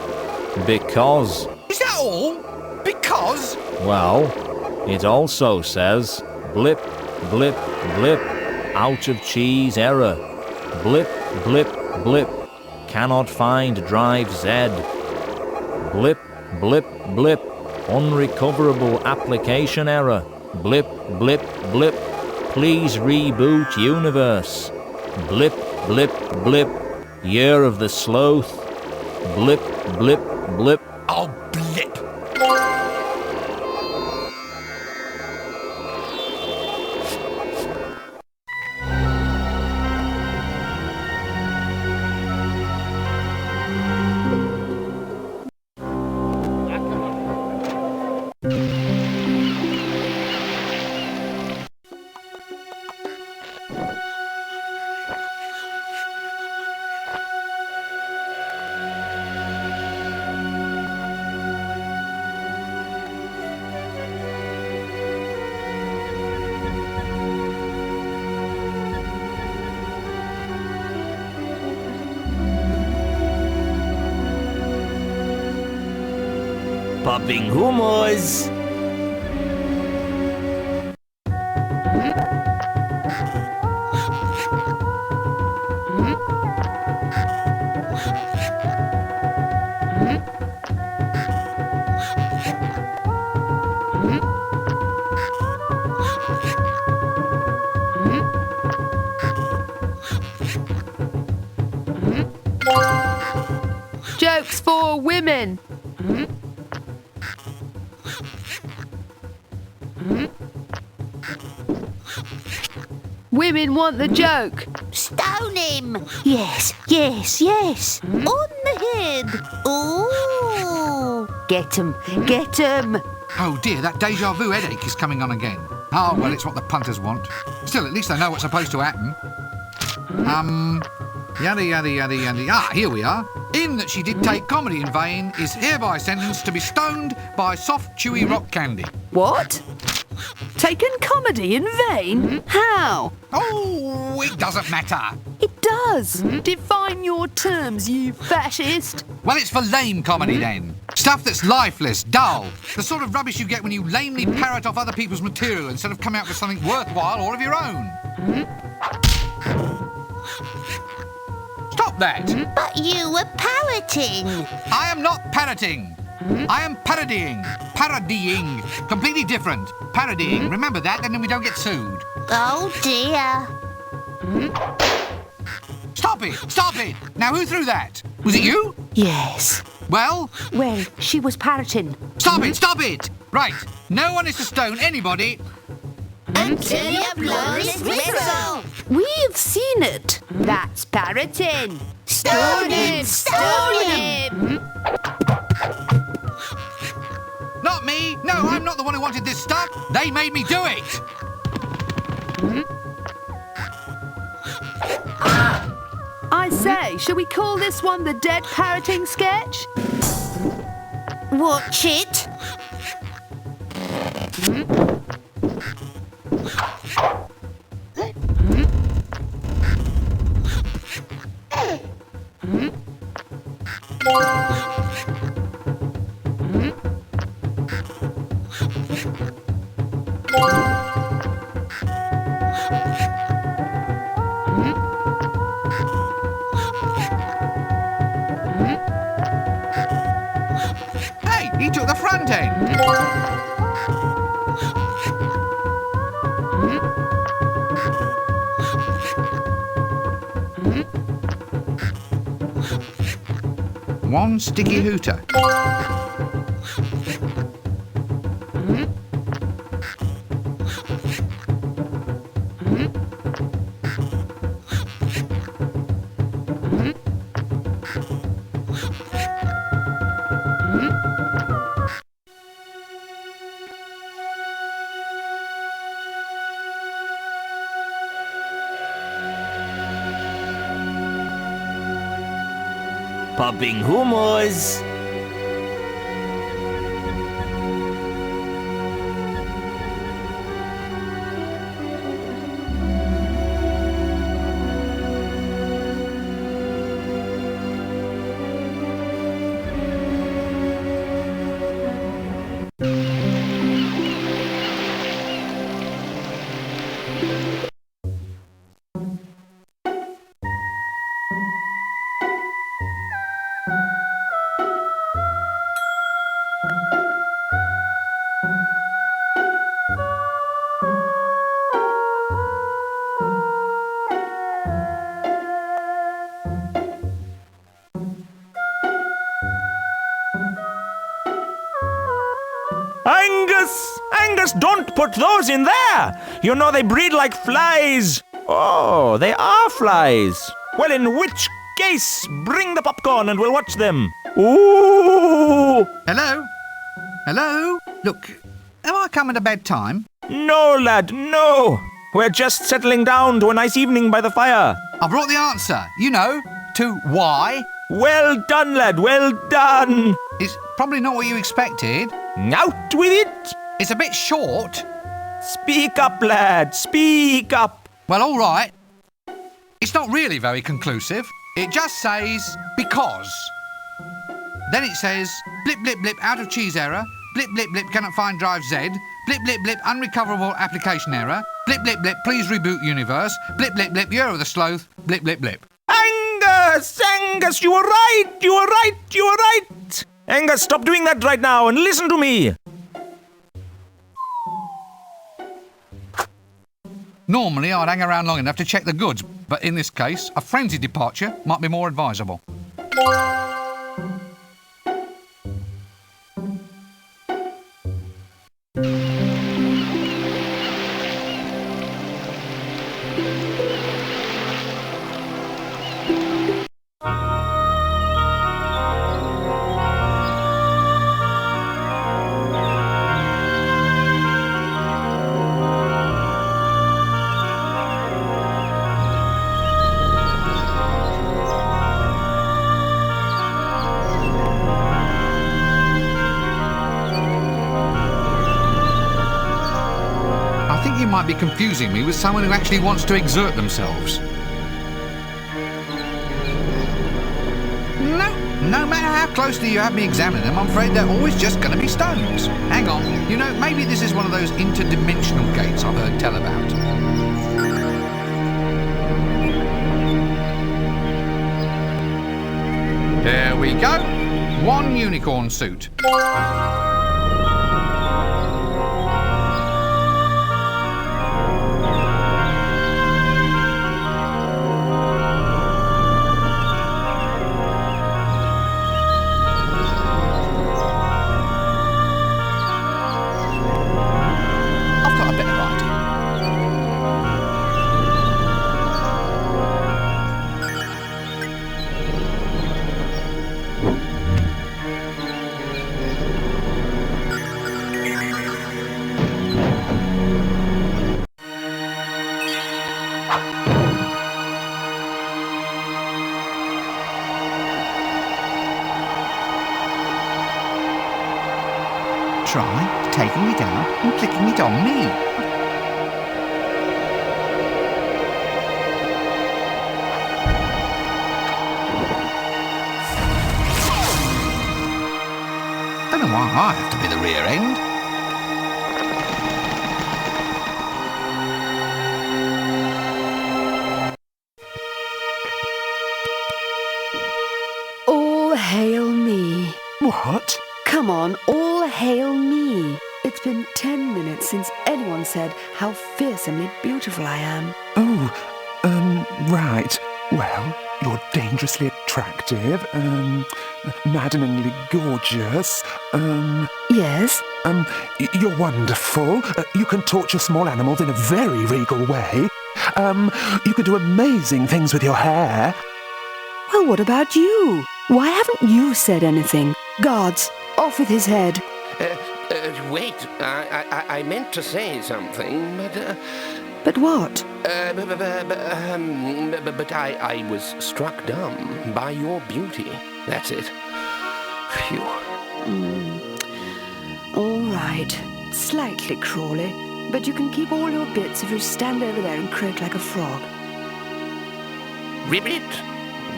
because. Is that all? Because? Well, it also says blip, blip, blip, out of cheese error. Blip, blip, blip, cannot find drive Z. Blip, blip, blip, unrecoverable application error. Blip, blip, blip, please reboot universe. Blip, blip, blip, year of the sloth. Blip, blip, blip. Oh, blip. Popping humors. Jokes for women. Women want the joke. Stone him! Yes, yes, yes! On the head! Ooh! Get 'em, get 'em! Oh dear, that deja vu headache is coming on again. Oh, well, it's what the punters want. Still, at least they know what's supposed to happen. Yada, yada, yada, yada. Ah, here we are. In that she did take comedy in vain is hereby sentenced to be stoned by soft, chewy rock candy. What? Taken comedy in vain? How? Oh, it doesn't matter. It does. Define your terms, you fascist. Well, it's for lame comedy then. Stuff that's lifeless, dull. The sort of rubbish you get when you lamely parrot off other people's material instead of coming out with something worthwhile or of your own. Stop that. But you were parroting. I am not parroting. I am parodying. Parodying. Completely different. Parodying. Remember that, and then we don't get sued. Oh dear. Stop it! Stop it! Now, who threw that? Was it you? Yes. Well? Well, she was parroting. Stop it! Stop it! Right. No one is to stone anybody. Until you blow this whistle. We've seen it. That's parroting. Stone him! Stone him! Not me. No, I'm not the one who wanted this stuff. They made me do it. I say, shall we call this one the dead parroting sketch? Watch it. Hey, he took the front end. One sticky hooter. Popping humors. put those in there. You know they breed like flies. Oh, they are flies. Well, in which case, bring the popcorn and we'll watch them. Ooh! Hello? Hello? Look, am I coming to bedtime? No, lad, no. We're just settling down to a nice evening by the fire. I brought the answer, you know, to why. Well done, lad, well done. It's probably not what you expected. Out with it. It's a bit short. Speak up, lad, speak up. Well, all right. It's not really very conclusive. It just says, because. Then it says, blip, blip, blip, out of cheese error. Blip, blip, blip, cannot find drive Z. Blip, blip, blip, unrecoverable application error. Blip, blip, blip, please reboot universe. Blip, blip, blip, year of the sloth. Blip, blip, blip. Angus, you were right, you were right, you were right. Angus, stop doing that right now and listen to me. Normally, I'd hang around long enough to check the goods, but in this case, a frenzied departure might be more advisable. I think you might be confusing me with someone who actually wants to exert themselves. No matter how closely you have me examine them, I'm afraid they're always just going to be stones. Hang on, you know, maybe this is one of those interdimensional gates I've heard tell about. There we go. One unicorn suit. Try taking it out and clicking it on me. Don't know why I have to be the rear end. All hail me. What? Come on, all hail me. It's been 10 minutes since anyone said how fearsomely beautiful I am. Oh, right. Well, you're dangerously attractive, maddeningly gorgeous, Yes? you're wonderful. You can torture small animals in a very regal way. You can do amazing things with your hair. Well, what about you? Why haven't you said anything? Guards, off with his head. Wait, I meant to say something, but... But what? But I was struck dumb by your beauty. That's it. Phew. All right. Slightly crawly, but you can keep all your bits if you stand over there and croak like a frog. Ribbit!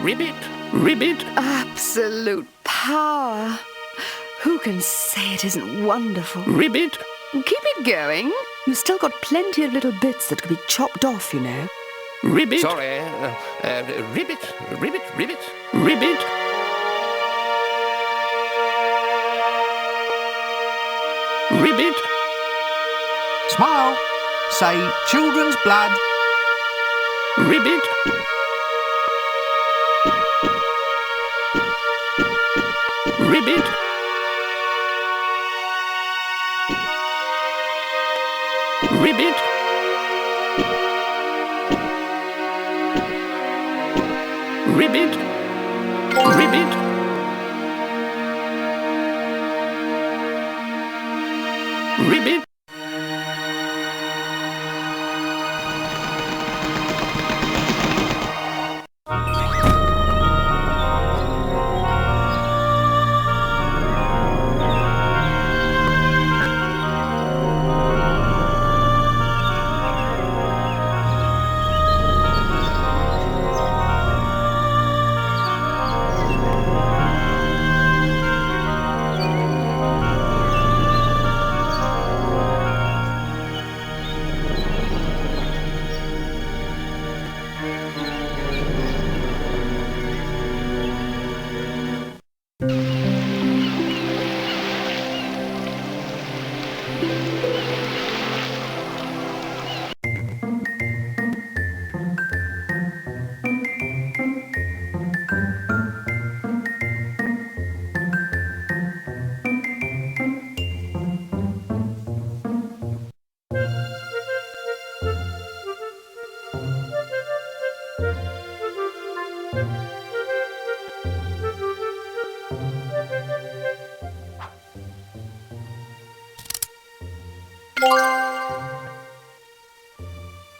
Ribbit! Ribbit! Absolute power. Who can say it isn't wonderful? Ribbit! Keep it going. You've still got plenty of little bits that can be chopped off, you know. Ribbit! Sorry. Ribbit! Ribbit! Ribbit! Ribbit! Ribbit! Smile. Say children's blood. Ribbit! Ribbit! Ribbit. Ribbit. Ribbit.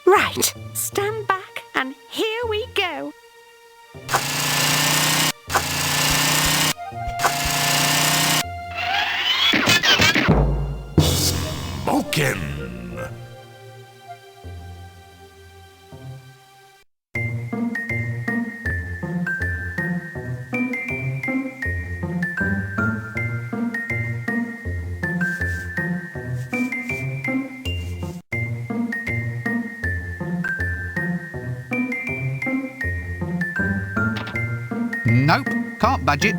Right, stand back and here we go. Smoking! Nope, can't budge it.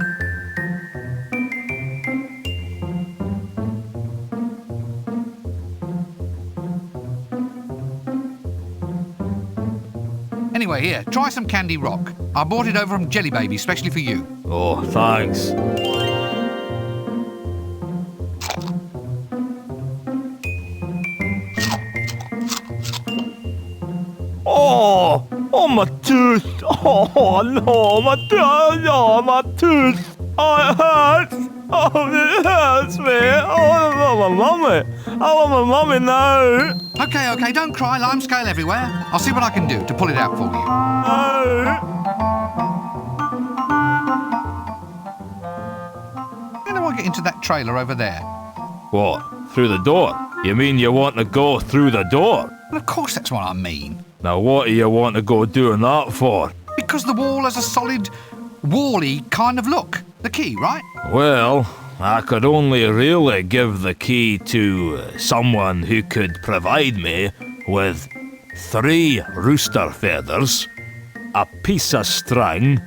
Anyway, here, try some candy rock. I bought it over from Jelly Baby, specially for you. Oh, thanks. Oh, my tooth. Oh, no, my tooth. Oh, my tooth. Oh, it hurts. Oh, it hurts me. Oh, I want my mummy. I want my mummy now. Okay, don't cry, lime scale everywhere. I'll see what I can do to pull it out for you. How do I get into that trailer over there? What? Through the door? You mean you want to go through the door? Well, of course that's what I mean. Now, what do you want to go doing that for? Because the wall has a solid, wall-y kind of look. The key, right? Well, I could only really give the key to someone who could provide me with 3 rooster feathers, a piece of string,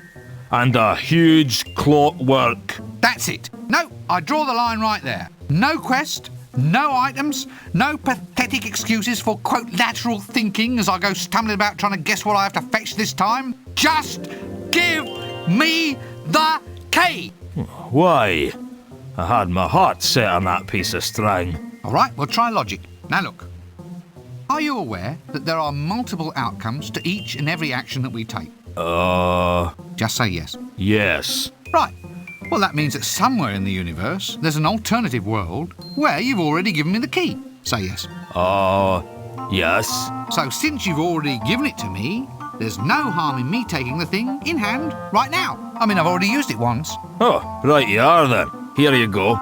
and a huge clockwork. That's it. No, I draw the line right there. No quest, no items, no pathetic excuses for, quote, lateral thinking as I go stumbling about trying to guess what I have to fetch this time. Just give me the key. Why? I had my heart set on that piece of string. All right, we'll try logic. Now look, are you aware that there are multiple outcomes to each and every action that we take? Just say yes. Yes. Right. Well, that means that somewhere in the universe there's an alternative world where you've already given me the key. Say yes. Yes. So since you've already given it to me, there's no harm in me taking the thing in hand right now. I mean, I've already used it once. Oh, right you are then. Here you go.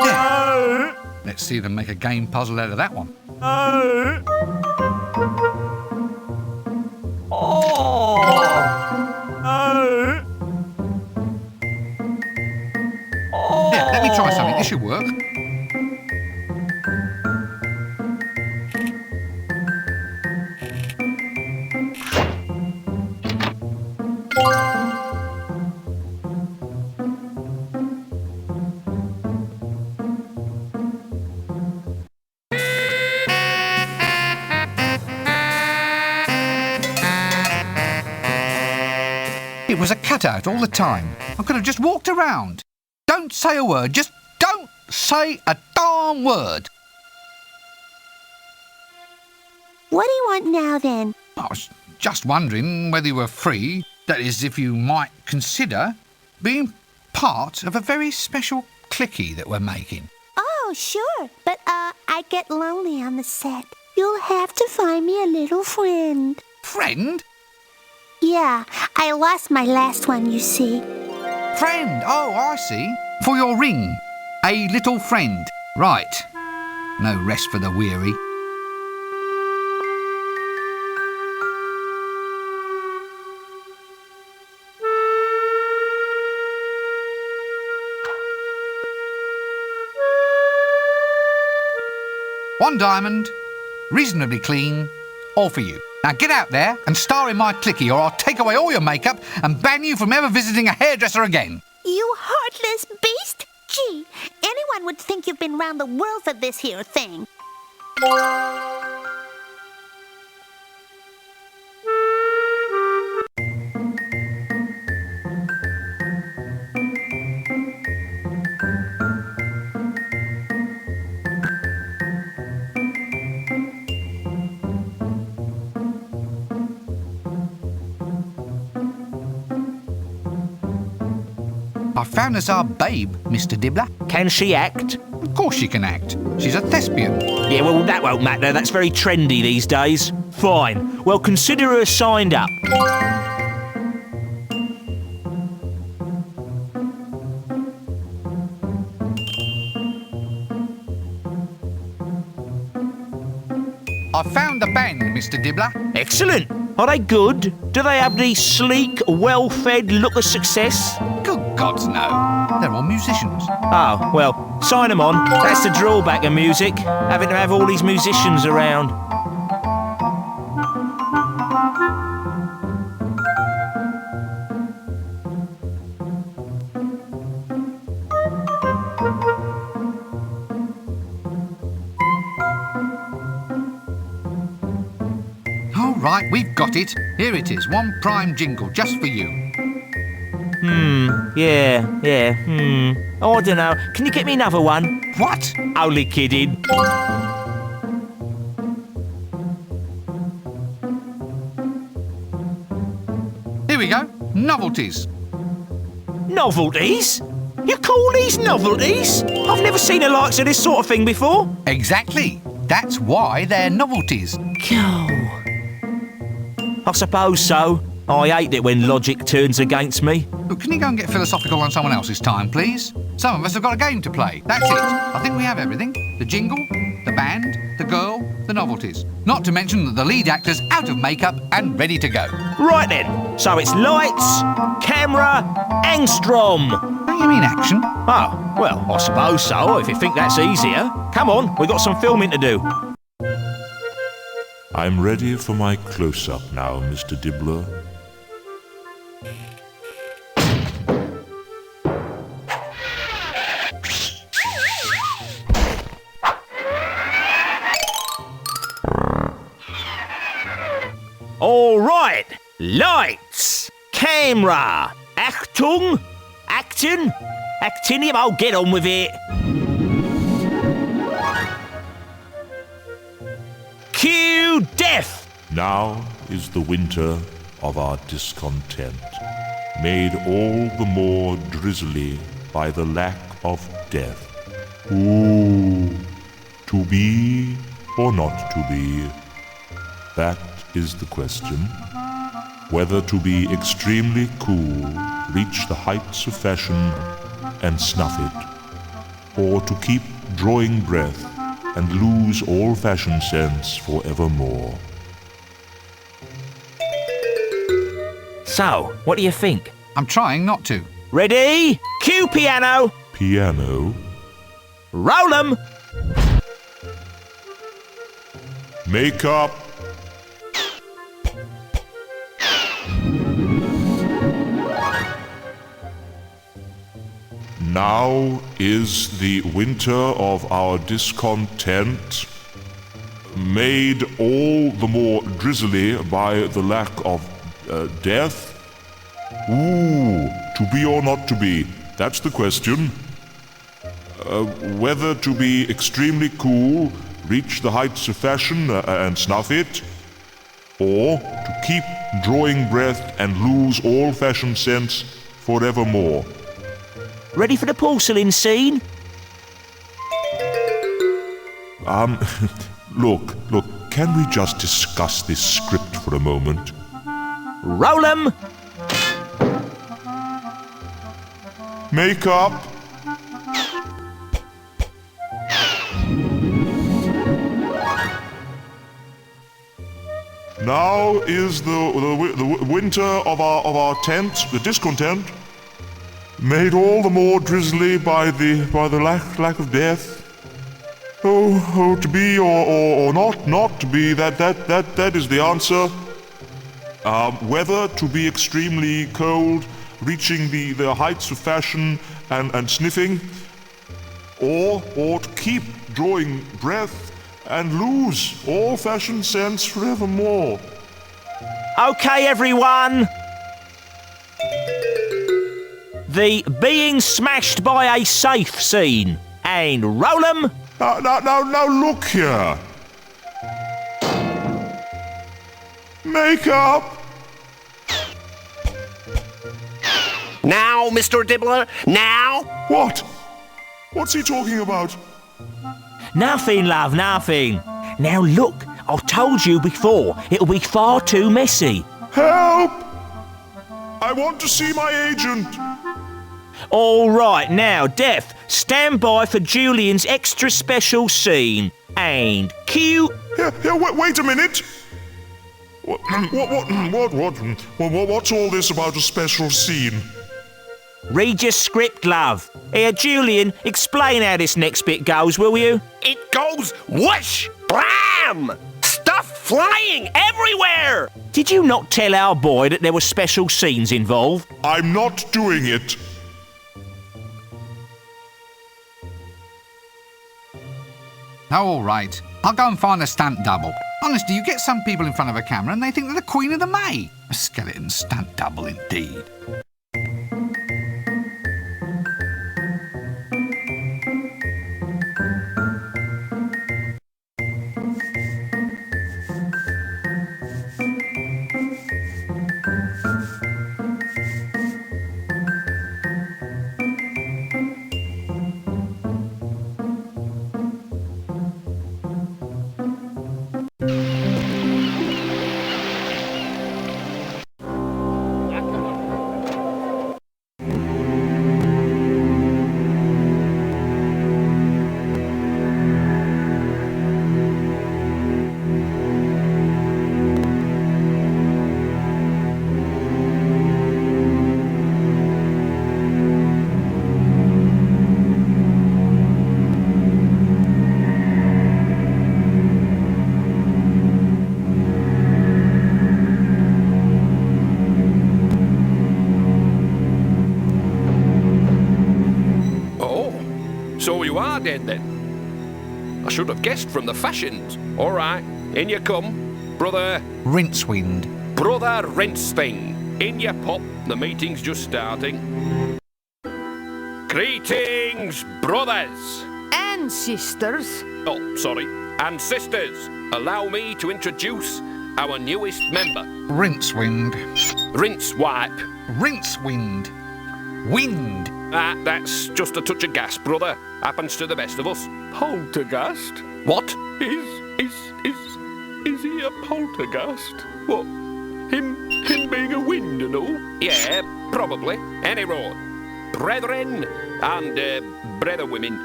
There. Let's see them make a game puzzle out of that one. Here, let me try something. This should work. It was a cutout all the time. I could have just walked around. Don't say a word. Just don't say a darn word. What do you want now, then? Oh, just wondering whether you were free, that is, if you might consider being part of a very special clicky that we're making. Oh, sure. But, I get lonely on the set. You'll have to find me a little friend. Friend? Yeah, I lost my last one, you see. Friend, oh, I see. For your ring. A little friend. Right. No rest for the weary. One diamond, reasonably clean, all for you. Now get out there and star in my clicky, or I'll take away all your makeup and ban you from ever visiting a hairdresser again. You heartless beast! Gee, anyone would think you've been round the world for this here thing. I found us our babe, Mr. Dibbler. Can she act? Of course she can act. She's a thespian. Yeah, well, that won't matter. That's very trendy these days. Fine. Well, consider her signed up. I found the band, Mr. Dibbler. Excellent. Are they good? Do they have the sleek, well-fed look of success? Good gods, no. They're all musicians. Oh, well, sign them on. That's the drawback of music, having to have all these musicians around. Right, we've got it. Here it is, one prime jingle just for you. Yeah. Oh, I don't know. Can you get me another one? What? Only kidding. Here we go. Novelties. Novelties? You call these novelties? I've never seen the likes of this sort of thing before. Exactly. That's why they're novelties. I suppose so. I hate it when logic turns against me. Look, can you go and get philosophical on someone else's time, please? Some of us have got a game to play. That's it. I think we have everything. The jingle, the band, the girl, the novelties. Not to mention that the lead actor's out of makeup and ready to go. Right then. So it's lights, camera, angstrom. Don't you mean action? Oh, well, I suppose so, if you think that's easier. Come on, we've got some filming to do. I'm ready for my close-up now, Mr. Dibbler. All right, lights, camera, Achtung, actinium, I'll get on with it. Cue death! Now is the winter of our discontent, made all the more drizzly by the lack of death. Ooh, to be or not to be? That is the question. Whether to be extremely cool, reach the heights of fashion and snuff it, or to keep drawing breath and lose all fashion sense forevermore. So, what do you think? I'm trying not to. Ready? Cue piano. Piano? Roll 'em. Makeup. Now is the winter of our discontent, made all the more drizzly by the lack of death. Ooh, to be or not to be? That's the question. Whether to be extremely cool, reach the heights of fashion and snuff it, or to keep drawing breath and lose all fashion sense forevermore. Ready for the porcelain scene? Look, can we just discuss this script for a moment? Roll 'em! Makeup! Now is the winter of our tent, the discontent, made all the more drizzly by the lack of death. Oh, to be or not to be, that is the answer. Weather to be extremely cold, reaching the heights of fashion and sniffing, or to keep drawing breath and lose all fashion sense forevermore. Okay, everyone. The being smashed by a safe scene. And roll 'em. Now look here. Makeup. Now, Mr. Dibbler, now! What? What's he talking about? Nothing, love, nothing. Now look, I told you before, it'll be far too messy. Help! I want to see my agent. All right, now, Death, stand by for Julian's extra special scene. And cue. Here, wait a minute. What's all this about a special scene? Read your script, love. Here, Julian, explain how this next bit goes, will you? It goes whoosh! Blam! Stuff flying everywhere! Did you not tell our boy that there were special scenes involved? I'm not doing it. Oh, all right. I'll go and find a stunt double. Honestly, you get some people in front of a camera and they think they're the Queen of the May. A skeleton stunt double indeed. So you are dead then? I should have guessed from the fashions. All right, in you come, brother. Rincewind. Brother Rincething. In you pop, the meeting's just starting. Greetings, brothers. And sisters. Oh, sorry. And sisters, allow me to introduce our newest member. Rincewind. Rincewipe. Rincewind. Wind. That's just a touch of gas, brother. Happens to the best of us. Poltergeist? What? Is he a poltergeist? What? Him being a wind and all? Yeah, probably. Any road. Brethren and brother women,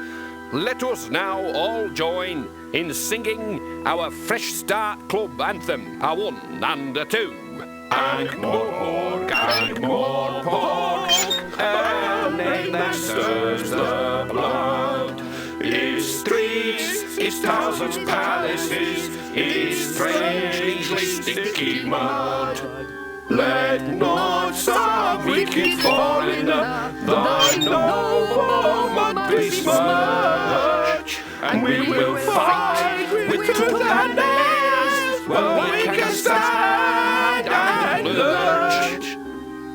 let us now all join in singing our Fresh Start Club anthem, a 1 and a 2. Ankh pork, and name that stirs the blood. Its streets, its thousands palaces, its strangely sticky mud. Let not some wicked foreigner thy noble mud besmirch, and we will fight with tooth and nails when we can stand and lurch.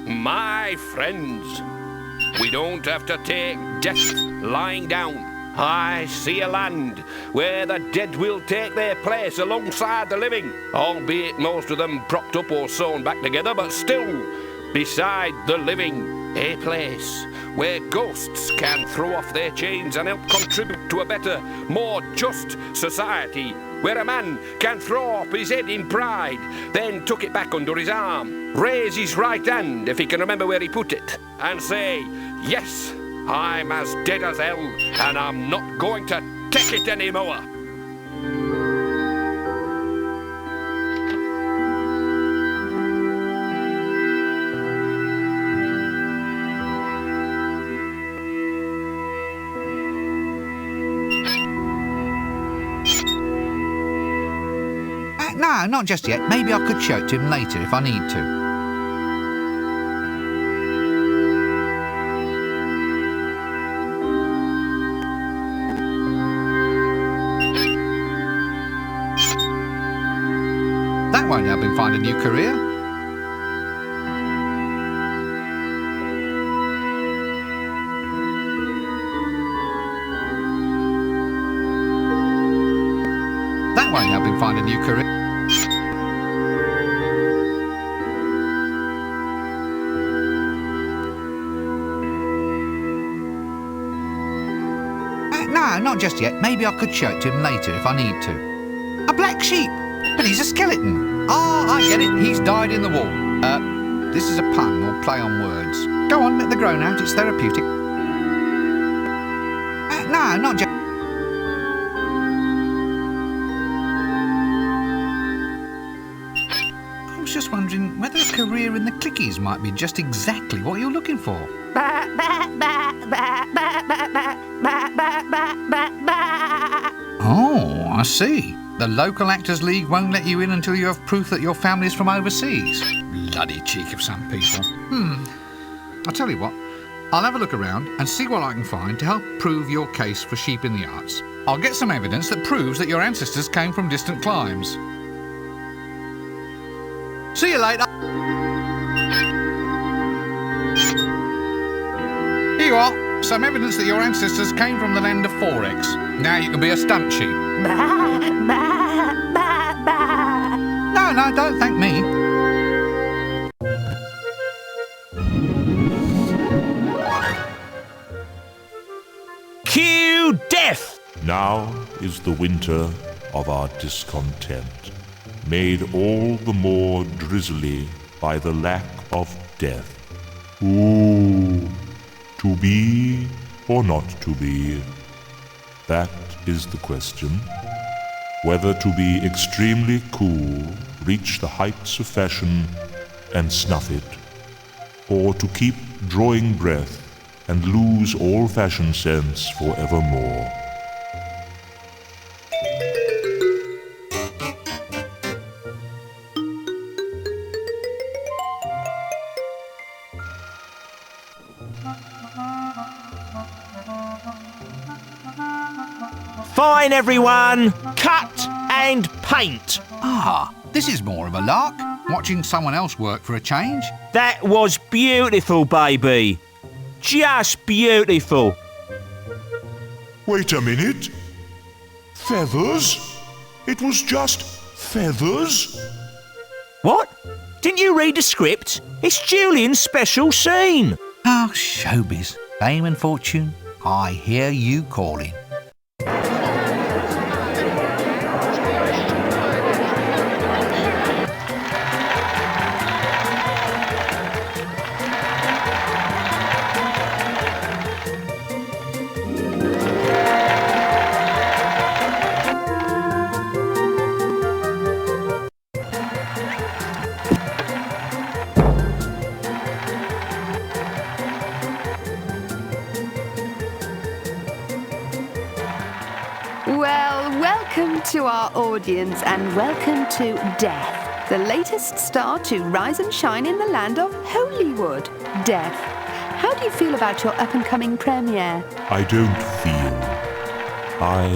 My friends, we don't have to take death lying down. I see a land where the dead will take their place alongside the living, albeit most of them propped up or sewn back together, but still, beside the living, a place where ghosts can throw off their chains and help contribute to a better, more just society, where a man can throw up his head in pride, then tuck it back under his arm, raise his right hand if he can remember where he put it, and say, yes, I'm as dead as hell, and I'm not going to take it anymore. No, not just yet. Maybe I could show it to him later if I need to. That won't help him find a new career. That won't help him find a new career. No, not just yet. Maybe I could show it to him later if I need to. A black sheep! But he's a skeleton. Ah, I get it. He's died in the war. This is a pun or play on words. Go on, let the groan out. It's therapeutic. No, not just... I was just wondering whether a career in the clickies might be just exactly what you're looking for. Oh, I see. The local Actors League won't let you in until you have proof that your family's from overseas. Bloody cheek of some people. I'll tell you what, I'll have a look around and see what I can find to help prove your case for sheep in the arts. I'll get some evidence that proves that your ancestors came from distant climes. See you later. Here you are, some evidence that your ancestors came from the land of Forex. Now you can be a stunt sheep. No, don't thank me. Cue death! Now is the winter of our discontent, made all the more drizzly by the lack of death. Ooh, to be or not to be? That is the question. Whether to be extremely cool, reach the heights of fashion and snuff it, or to keep drawing breath and lose all fashion sense forevermore. Fine, everyone! Cut and paint! Ah, this is more of a lark. Watching someone else work for a change. That was beautiful, baby. Just beautiful. Wait a minute. Feathers? It was just feathers? What? Didn't you read the script? It's Julian's special scene. Ah, showbiz. Fame and fortune, I hear you calling. Well, welcome to our audience and welcome to Death, the latest star to rise and shine in the land of Holywood. Death, how do you feel about your up-and-coming premiere? I don't feel. I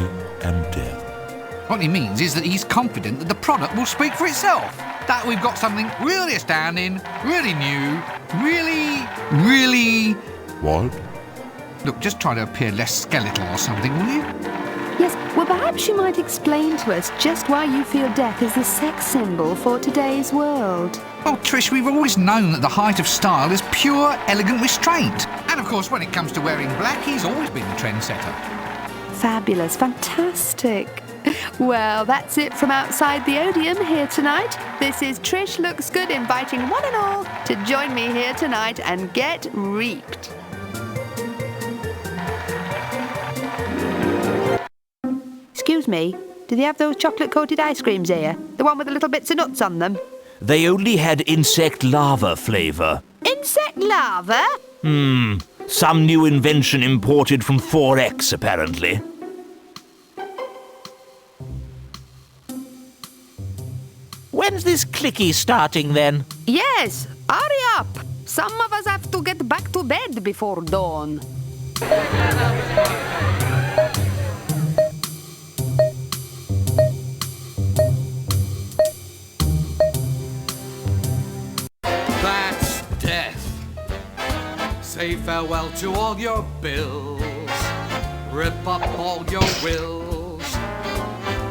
am death. What he means is that he's confident that the product will speak for itself. That we've got something really astounding, really new, really... What? Look, just try to appear less skeletal or something, will you? Yes, well, perhaps you might explain to us just why you feel death is the sex symbol for today's world. Oh, Trish, we've always known that the height of style is pure, elegant restraint. And, of course, when it comes to wearing black, he's always been the trendsetter. Fabulous, fantastic. Well, that's it from outside the Odeum here tonight. This is Trish Looks Good inviting one and all to join me here tonight and get reaped. Excuse me, do they have those chocolate-coated ice creams here? The one with the little bits of nuts on them? They only had insect larva flavour. Insect larva? Some new invention imported from 4X, apparently. When's this clicky starting, then? Yes, hurry up. Some of us have to get back to bed before dawn. That's death. Say farewell to all your bills. Rip up all your wills.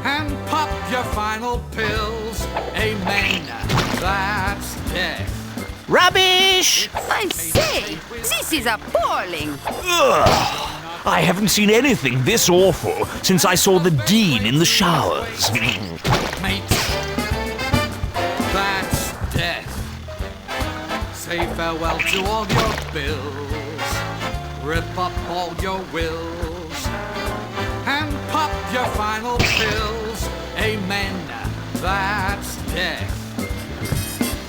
And pop your final pills. Amen. That's death. Rubbish! I say, this is appalling. Ugh. I haven't seen anything this awful since I saw the Dean in the showers. Mate. That's death. Say farewell to all your bills. Rip up all your wills. And pop your final pills. Amen. That's death.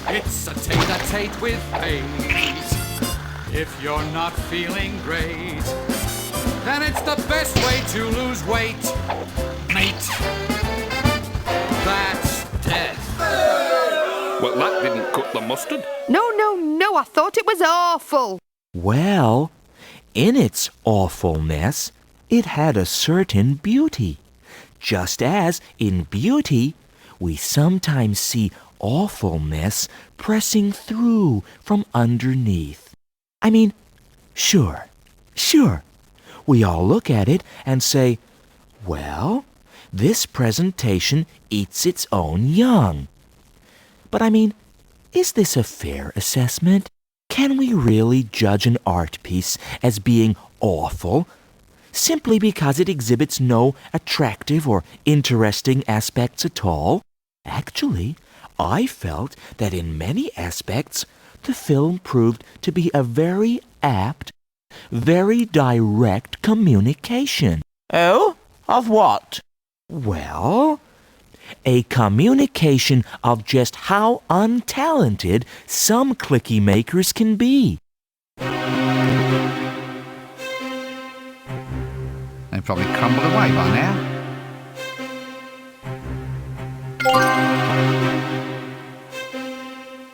It's a tete-a-tete with fate. If you're not feeling great, then it's the best way to lose weight, mate. That's death. Well, that didn't cut the mustard. No, I thought it was awful. Well, in its awfulness, it had a certain beauty. Just as, in beauty, we sometimes see awfulness pressing through from underneath. I mean, sure. We all look at it and say, well, this presentation eats its own young. But I mean, is this a fair assessment? Can we really judge an art piece as being awful simply because it exhibits no attractive or interesting aspects at all? Actually, I felt that in many aspects, the film proved to be a very apt, very direct communication. Oh? Of what? Well, a communication of just how untalented some clicky makers can be. They probably crumbled away by now.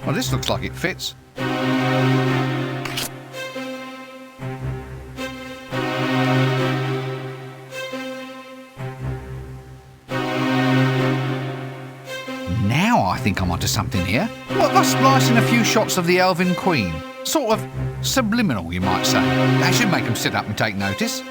Well, this looks like it fits. Now I think I'm onto something here. What, thus splicing a few shots of the Elven Queen? Sort of subliminal, you might say. That should make them sit up and take notice.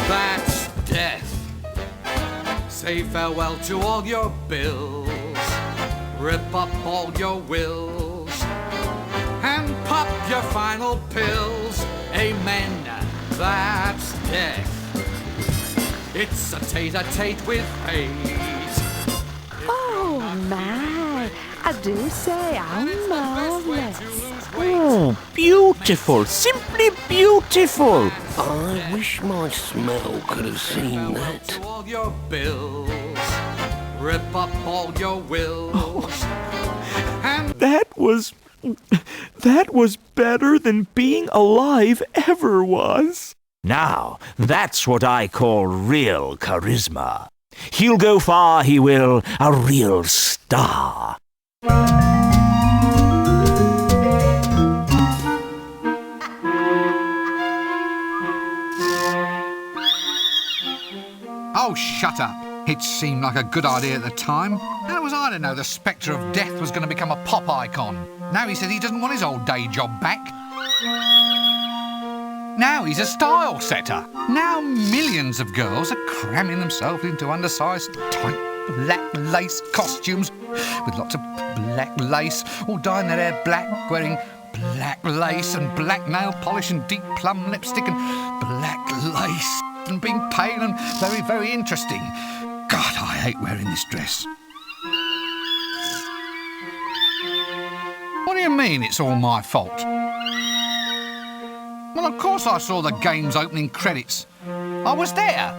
That's death. Say farewell to all your bills. Rip up all your wills. And pop your final pills. Amen. That's death. It's a tete-a-tate with fate. Oh, my. I do say how marvellous. Oh, beautiful, simply beautiful. I wish my smell could have seen that. All your bills. Rip up all your wills. And That was That was better than being alive ever was. Now, that's what I call real charisma. He'll go far, he will, a real star. Oh, shut up. It seemed like a good idea at the time. How was I to know the spectre of death was going to become a pop icon? Now he says he doesn't want his old day job back. Now he's a style setter. Now millions of girls are cramming themselves into undersized, tight, black lace costumes with lots of black lace, all dyeing their hair black, wearing black lace and black nail polish and deep plum lipstick and black lace and being pale and very, very interesting. God, I hate wearing this dress. What do you mean it's all my fault? Well, of course I saw the game's opening credits. I was there.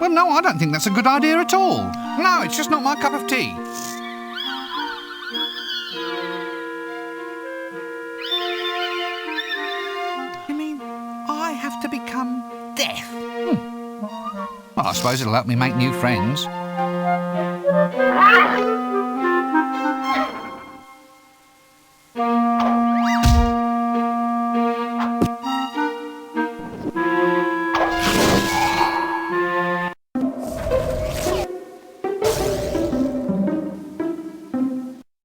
Well, no, I don't think that's a good idea at all. No, it's just not my cup of tea. You mean I have to become deaf? Well, I suppose it'll help me make new friends.